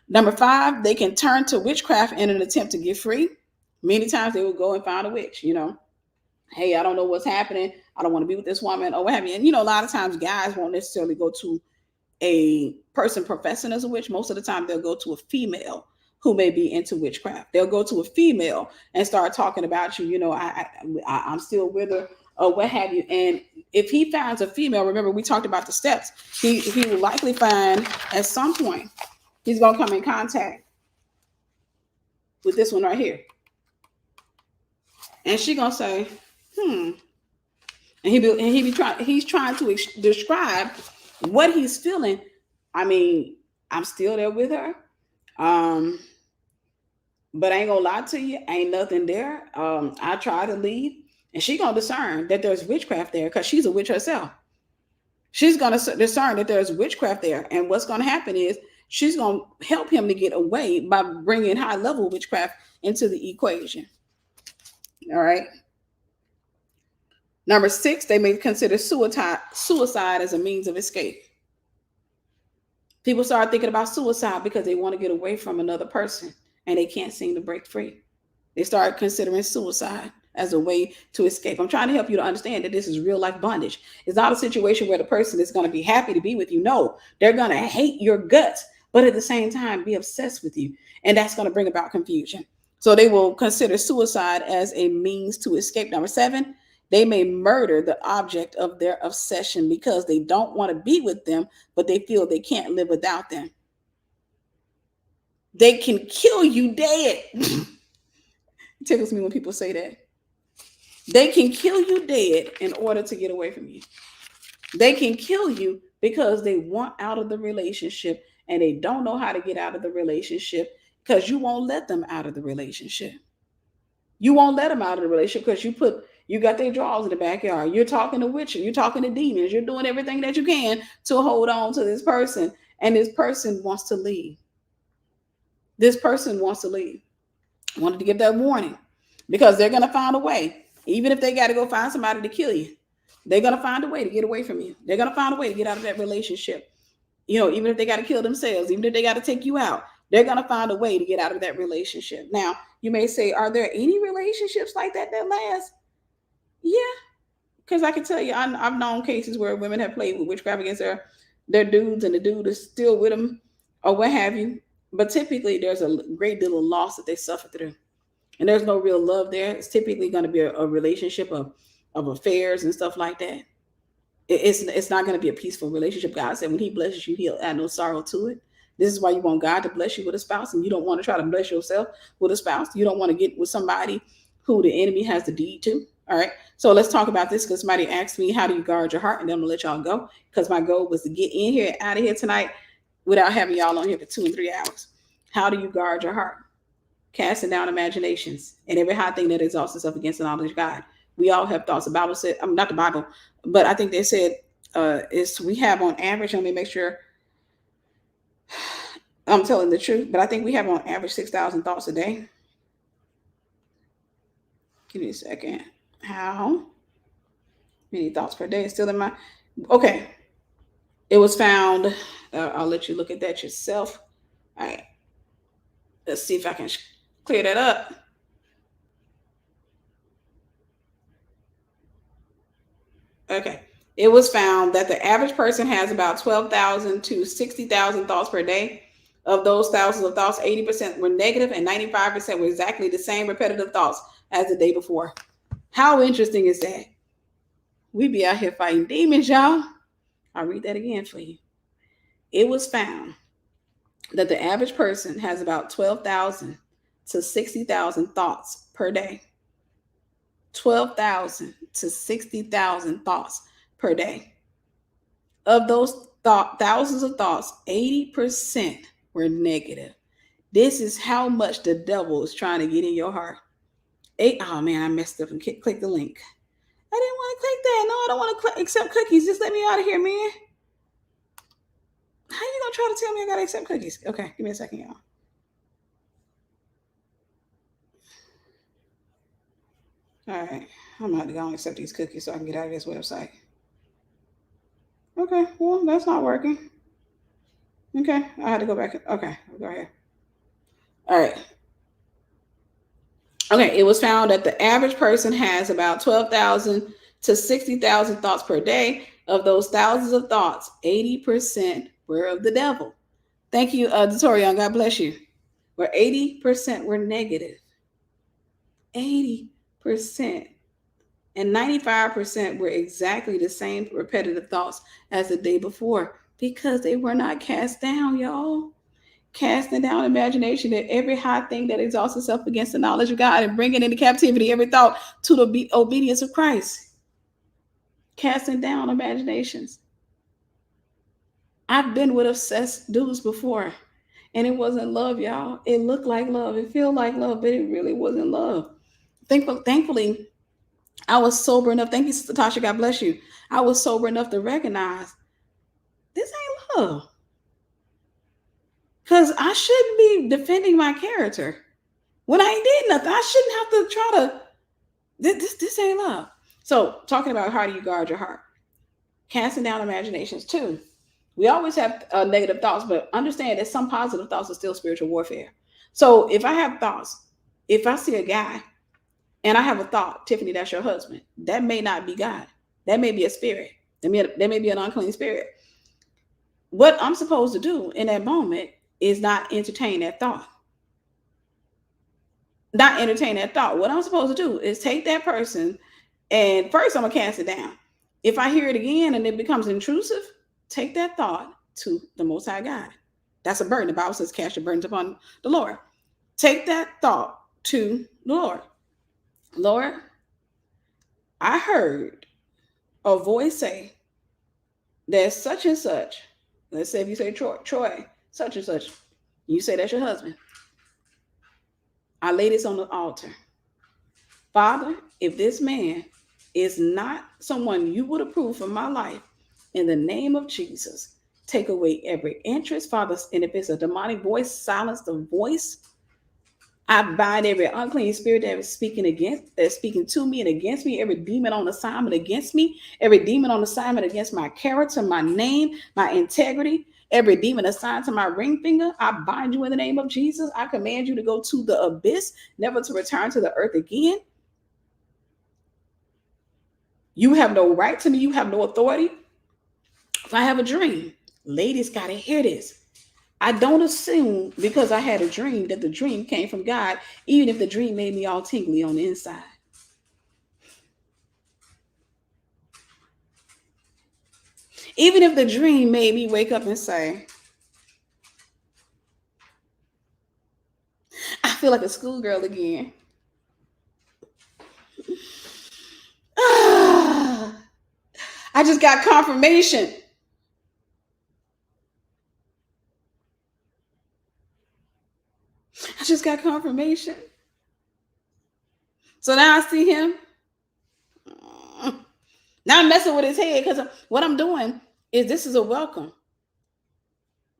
Number 5, they can turn to witchcraft in an attempt to get free. Many times they will go and find a witch, Hey, I don't know what's happening. I don't want to be with this woman or what have you. And, a lot of times guys won't necessarily go to a person professing as a witch. Most of the time they'll go to a female who may be into witchcraft. They'll go to a female and start talking about you. I'm still with her or what have you. And if he finds a female, remember we talked about the steps. He will likely find at some point he's gonna come in contact with this one right here, and she gonna say, and he's trying to describe what he's feeling. I mean, I'm still there with her. But I ain't gonna lie to you, ain't nothing there. I try to leave, and she gonna discern that there's witchcraft there because she's a witch herself. She's gonna discern that there's witchcraft there, and what's gonna happen is she's gonna help him to get away by bringing high level witchcraft into the equation. All right. Number 6, they may consider suicide as a means of escape. People start thinking about suicide because they want to get away from another person and they can't seem to break free. They start considering suicide as a way to escape. I'm trying to help you to understand that this is real life bondage. It's not a situation where the person is going to be happy to be with you. No, they're going to hate your guts, but at the same time be obsessed with you. And that's going to bring about confusion. So they will consider suicide as a means to escape. Number 7, they may murder the object of their obsession because they don't want to be with them, but they feel they can't live without them. They can kill you dead. It tickles me when people say that. They can kill you dead in order to get away from you. They can kill you because they want out of the relationship and they don't know how to get out of the relationship because you won't let them out of the relationship. You won't let them out of the relationship because you got their drawers in the backyard. You're talking to witches. You're talking to demons. You're doing everything that you can to hold on to this person. And this person wants to leave. This person wants to leave. I wanted to give that warning because they're going to find a way. Even if they got to go find somebody to kill you, they're going to find a way to get away from you. They're going to find a way to get out of that relationship. Even if they got to kill themselves, even if they got to take you out, they're going to find a way to get out of that relationship. Now, you may say, are there any relationships like that last? Yeah, because I can tell you, I've known cases where women have played with witchcraft against their dudes, and the dude is still with them or what have you. But typically, there's a great deal of loss that they suffer through, and there's no real love there. It's typically going to be a relationship of affairs and stuff like that. It's not going to be a peaceful relationship. God said when He blesses you, He'll add no sorrow to it. This is why you want God to bless you with a spouse, and you don't want to try to bless yourself with a spouse. You don't want to get with somebody who the enemy has the deed to. All right. So let's talk about this because somebody asked me, how do you guard your heart? And then I'm going to let y'all go because my goal was to get in here and out of here tonight without having y'all on here for 2 and 3 hours. How do you guard your heart? Casting down imaginations and every high thing that exalts itself against the knowledge of God. We all have thoughts. The Bible said, not the Bible, but I think they said we have on average, let me make sure I'm telling the truth, but I think we have on average 6,000 thoughts a day. Give me a second. How many thoughts per day? Still in my, okay. It was found, I'll let you look at that yourself. All right. Let's see if I can clear that up. Okay. It was found that the average person has about 12,000 to 60,000 thoughts per day. Of those thousands of thoughts, 80% were negative and 95% were exactly the same repetitive thoughts as the day before. How interesting is that? We be out here fighting demons, y'all. I'll read that again for you. It was found that the average person has about 12,000 to 60,000 thoughts per day. 12,000 to 60,000 thoughts per day. Of those thousands of thoughts, 80% were negative. This is how much the devil is trying to get in your heart. Oh man, I messed up and clicked the link. I didn't want to click that. No, I don't want to accept cookies. Just let me out of here, man. How you gonna try to tell me I gotta accept cookies? Okay, give me a second, y'all. All right, I'm gonna have to go and accept these cookies so I can get out of this website. Okay, well, that's not working. Okay, I had to go back. Okay, I'll go ahead. All right. Okay, it was found that the average person has about 12,000 to 60,000 thoughts per day. Of those thousands of thoughts, 80% were of the devil. Thank you, Datorion. God bless you. where 80% were negative. 80%. And 95% were exactly the same repetitive thoughts as the day before, because they were not cast down, y'all. Casting down imagination and every high thing that exalts itself against the knowledge of God, and bringing into captivity every thought to the obedience of Christ. Casting down imaginations. I've been with obsessed dudes before, and it wasn't love, y'all. It looked like love. It felt like love, but it really wasn't love. Thankfully, I was sober enough. Thank you, Sister Tasha. God bless you. I was sober enough to recognize this ain't love. Because I shouldn't be defending my character when I ain't did nothing. I shouldn't have to try to. This ain't love. So, talking about how do you guard your heart? Casting down imaginations too. We always have negative thoughts, but understand that some positive thoughts are still spiritual warfare. So, if I have thoughts, if I see a guy and I have a thought, Tiffany, that's your husband, that may not be God. That may be a spirit. That may be an unclean spirit. What I'm supposed to do in that moment is not entertain that thought. Not entertain that thought. What I'm supposed to do is take that person, and first I'm going to cast it down. If I hear it again and it becomes intrusive, take that thought to the Most High God. That's a burden. The Bible says, cast your burdens upon the Lord. Take that thought to the Lord. Lord, I heard a voice say that such and such. Let's say if you say Troy, such and such. You say that's your husband. I lay this on the altar. Father, if this man is not someone you would approve for my life, in the name of Jesus, take away every interest, Father. And if it's a demonic voice, silence the voice. I bind every unclean spirit that is speaking to me and against me, every demon on assignment against me, every demon on assignment against my character, my name, my integrity, every demon assigned to my ring finger. I bind you in the name of Jesus. I command you to go to the abyss, never to return to the earth again. You have no right to me. You have no authority. If I have a dream, ladies got to hear this. I don't assume because I had a dream that the dream came from God, even if the dream made me all tingly on the inside. Even if the dream made me wake up and say, I feel like a schoolgirl again. I just got confirmation. I just got confirmation. So now I see him. Now I'm messing with his head because what I'm doing is this is a welcome.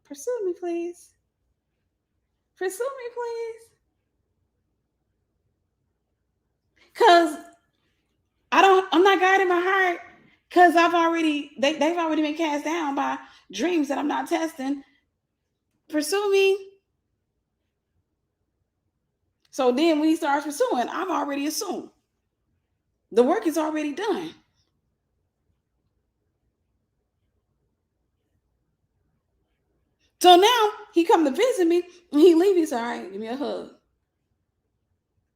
Pursue me, please. Pursue me, please. Because I'm not guiding my heart because they've already been cast down by dreams that I'm not testing. Pursue me. So then when he starts pursuing, I've already assumed. The work is already done. So now he come to visit me and he leaves. He's all right, give me a hug.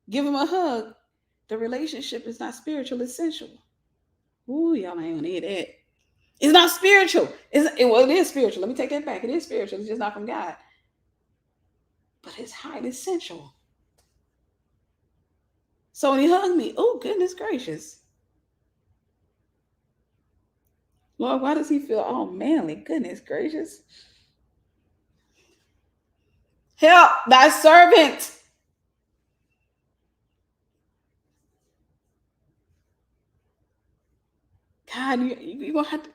Give him a hug. The relationship is not spiritual, it's sensual. Ooh, y'all ain't gonna hear that. It's not spiritual. It is spiritual. Let me take that back. It is spiritual. It's just not from God. But it's highly sensual. So when he hugged me, oh, goodness gracious. Lord, why does he feel all manly? Goodness gracious. Help thy servant. God, you're going to have to.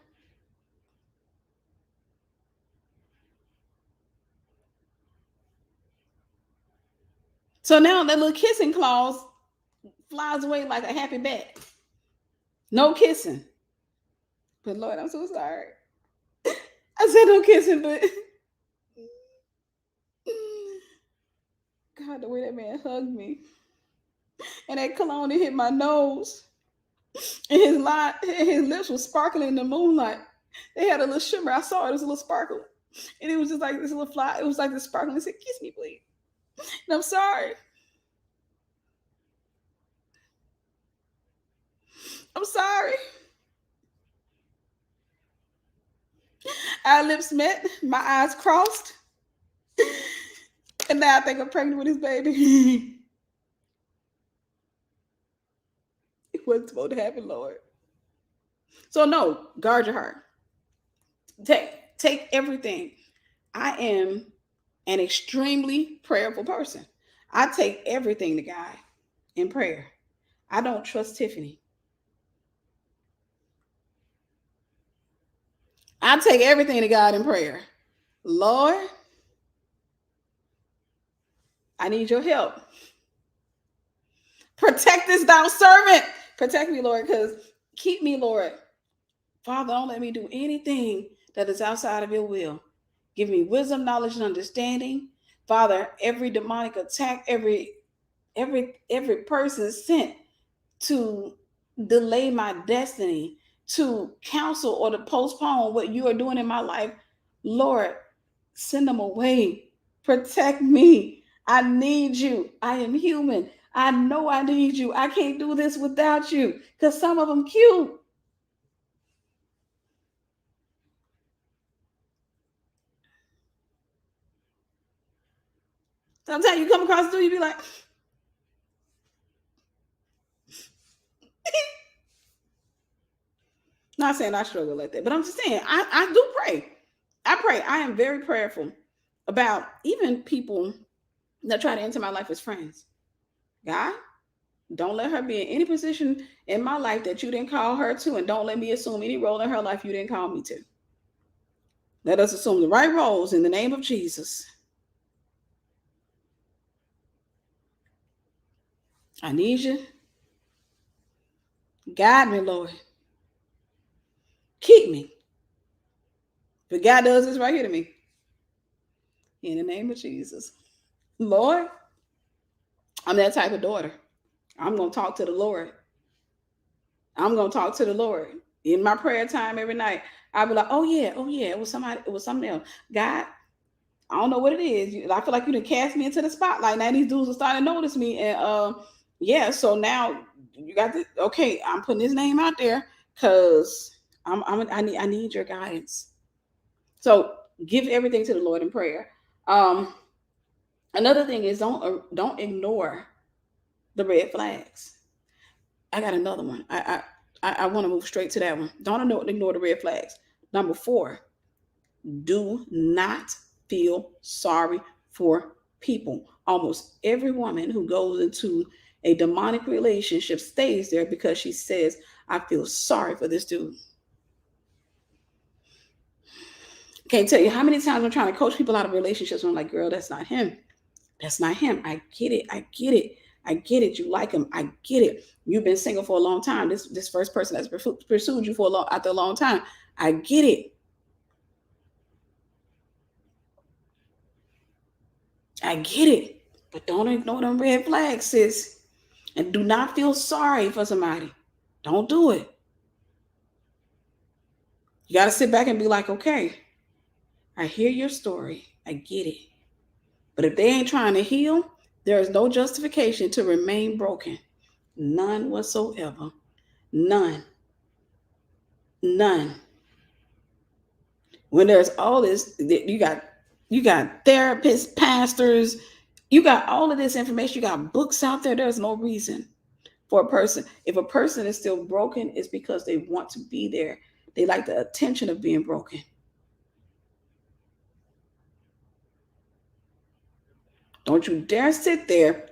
So now that little kissing clause flies away like a happy bat. No kissing. But Lord, I'm so sorry. I said no kissing, but God, the way that man hugged me. And that cologne, it hit my nose. And his lips were sparkling in the moonlight. They had a little shimmer. I saw it was a little sparkle. And it was just like this little fly. It was like this sparkling. He said, kiss me, please. And I'm sorry. I'm sorry. Our lips met, my eyes crossed, and now I think I'm pregnant with his baby. It wasn't supposed to happen, Lord. So no, guard your heart. Take everything. I am an extremely prayerful person. I take everything to God in prayer. I don't trust Tiffany. I take everything to God in prayer. Lord, I need your help. Protect this thou servant. Protect me, Lord, because keep me, Lord. Father, don't let me do anything that is outside of your will. Give me wisdom, knowledge, and understanding. Father, every demonic attack, every person sent to delay my destiny, to counsel or to postpone what you are doing in my life, Lord, send them away. Protect me. I need you. I am human. I know I need you. I can't do this without you because some of them cute. Sometimes you come across the door, you be like, not saying I struggle like that, but I'm just saying I do pray. I pray. I am very prayerful about even people that try to enter my life as friends. God, don't let her be in any position in my life that you didn't call her to, and don't let me assume any role in her life you didn't call me to. Let us assume the right roles in the name of Jesus. I need you. Guide me, Lord. Keep me. But God does this right here to me. In the name of Jesus. Lord, I'm that type of daughter. I'm going to talk to the Lord. I'm going to talk to the Lord. In my prayer time every night, I'll be like, oh yeah, it was something else. God, I don't know what it is. I feel like you done cast me into the spotlight. Now these dudes are starting to notice me. And yeah, so now you got this. Okay, I'm putting his name out there because I need your guidance. So give everything to the Lord in prayer. Another thing is don't ignore the red flags. I got another one. I want to move straight to that one. Don't ignore the red flags. Number 4, do not feel sorry for people. Almost every woman who goes into a demonic relationship stays there because she says, I feel sorry for this dude. Can't tell you how many times I'm trying to coach people out of relationships. And I'm like, girl, that's not him. That's not him. I get it. I get it. I get it. You like him. I get it. You've been single for a long time. This first person that's pursued you for after a long time. I get it. I get it. But don't ignore them red flags, sis. And do not feel sorry for somebody. Don't do it. You got to sit back and be like, okay, I hear your story. I get it. But if they ain't trying to heal, there is no justification to remain broken. None whatsoever. None. None. When there's all this, you got therapists, pastors, you got all of this information, you got books out there. There's no reason for a person. If a person is still broken, it's because they want to be there. They like the attention of being broken. Don't you dare sit there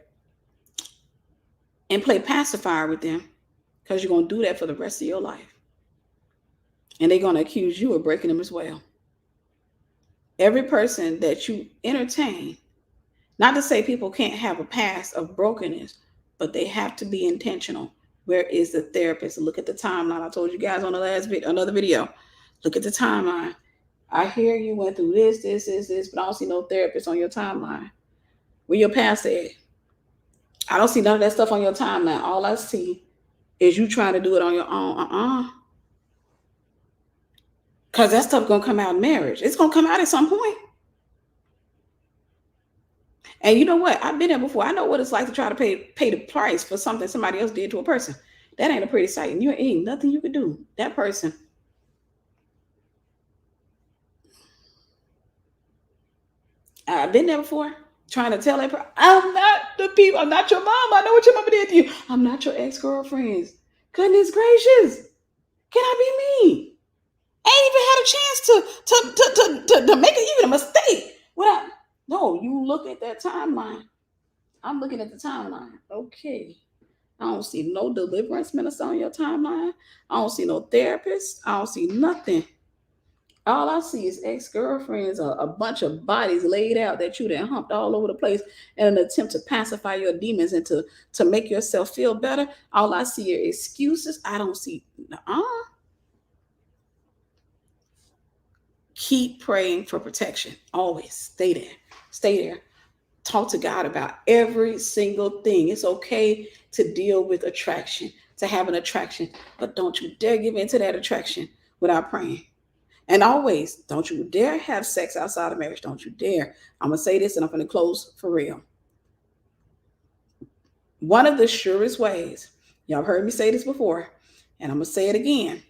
and play pacifier with them, because you're going to do that for the rest of your life. And they're going to accuse you of breaking them as well. Every person that you entertain, not to say people can't have a past of brokenness, but they have to be intentional. Where is the therapist? Look at the timeline. I told you guys on the last another video. Look at the timeline. I hear you went through this, but I don't see no therapist on your timeline. Where your past at? I don't see none of that stuff on your timeline. All I see is you trying to do it on your own. Because that stuff gonna come out in marriage. It's gonna come out at some point. And you know what? I've been there before. I know what it's like to try to pay the price for something somebody else did to a person. That ain't a pretty sight. And you ain't nothing you can do. That person. I've been there before. Trying to tell that person, I'm not the people. I'm not your mom. I know what your mama did to you. I'm not your ex-girlfriends. Goodness gracious. Can I be me? I ain't even had a chance to make it even a mistake. No, you look at that timeline. I'm looking at the timeline. Okay. I don't see no deliverance minister on your timeline. I don't see no therapist. I don't see nothing. All I see is ex-girlfriends, a bunch of bodies laid out that you done humped all over the place in an attempt to pacify your demons and to make yourself feel better. All I see are excuses. I don't see. Keep praying for protection. Always stay there. Stay there. Talk to God about every single thing. It's okay to deal with attraction, to have an attraction, but don't you dare give into that attraction without praying. And always, don't you dare have sex outside of marriage. Don't you dare. I'm going to say this and I'm going to close for real. One of the surest ways, y'all have heard me say this before, and I'm going to say it again,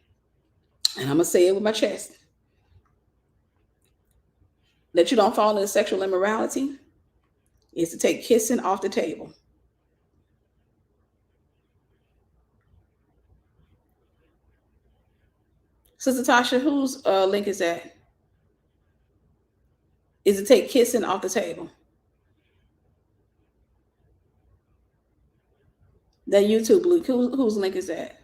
and I'm going to say it with my chest, that you don't fall into sexual immorality is to take kissing off the table. Sister Tasha, whose link is that? Is to take kissing off the table. That YouTube link, whose link is that?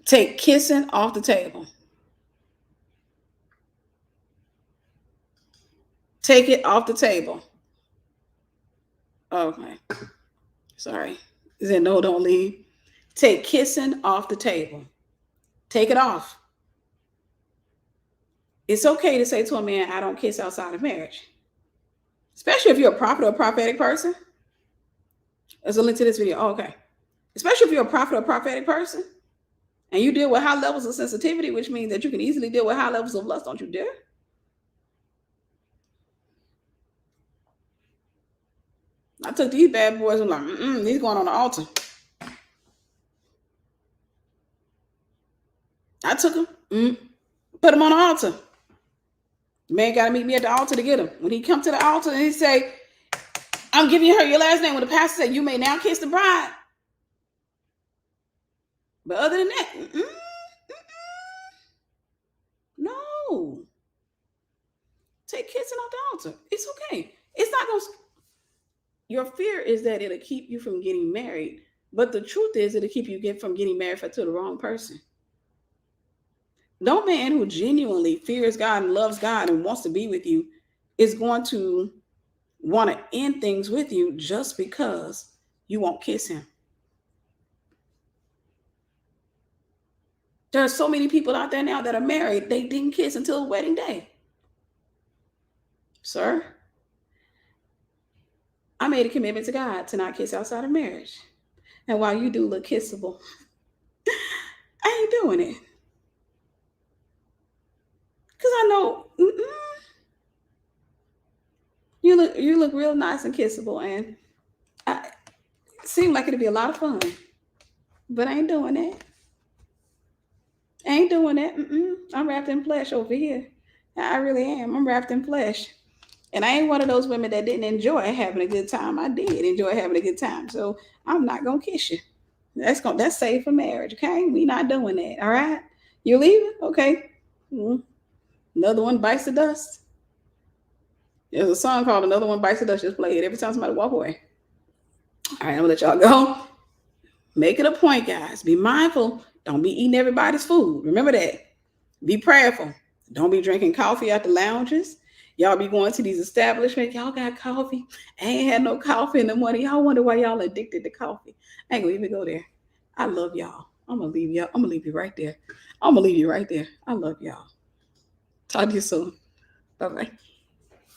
Take kissing off the table. Take it off the table. Okay. Sorry. Is it no, don't leave? Take kissing off the table. Take it off. It's okay to say to a man, I don't kiss outside of marriage. Especially if you're a prophet or a prophetic person. There's a link to this video. Oh, okay. Especially if you're a prophet or prophetic person and you deal with high levels of sensitivity, which means that you can easily deal with high levels of lust. Don't you dare. I took these bad boys and I'm like, these going on the altar. I took them, put them on the altar. The man got to meet me at the altar to get him. When he come to the altar and he say, I'm giving her your last name. When the pastor said, you may now kiss the bride. But other than that, no. Take kissing off the altar. It's okay. It's not going to. Your fear is that it'll keep you from getting married. But the truth is it'll keep you from getting married to the wrong person. No man who genuinely fears God and loves God and wants to be with you is going to want to end things with you just because you won't kiss him. There are so many people out there now that are married, they didn't kiss until the wedding day. Sir, I made a commitment to God to not kiss outside of marriage. And while you do look kissable, I ain't doing it. Because I know you look real nice and kissable, and it seemed like it'd be a lot of fun. But I ain't doing that. I ain't doing that. I'm wrapped in flesh over here. I really am. I'm wrapped in flesh. And I ain't one of those women that didn't enjoy having a good time. I did enjoy having a good time. So I'm not going to kiss you. That's safe for marriage, okay? We not doing that, all right? You leaving? Okay. Another one bites the dust. There's a song called Another One Bites the Dust. Just play it every time somebody walk away. All right, I'm going to let y'all go. Make it a point, guys. Be mindful. Don't be eating everybody's food. Remember that. Be prayerful. Don't be drinking coffee at the lounges. Y'all be going to these establishments. Y'all got coffee. I ain't had no coffee in the morning. Y'all wonder why y'all addicted to coffee. I ain't gonna even go there. I love y'all. I'm gonna leave y'all. I'm gonna leave you right there. I'm gonna leave you right there. I love y'all. Talk to you soon. Bye-bye.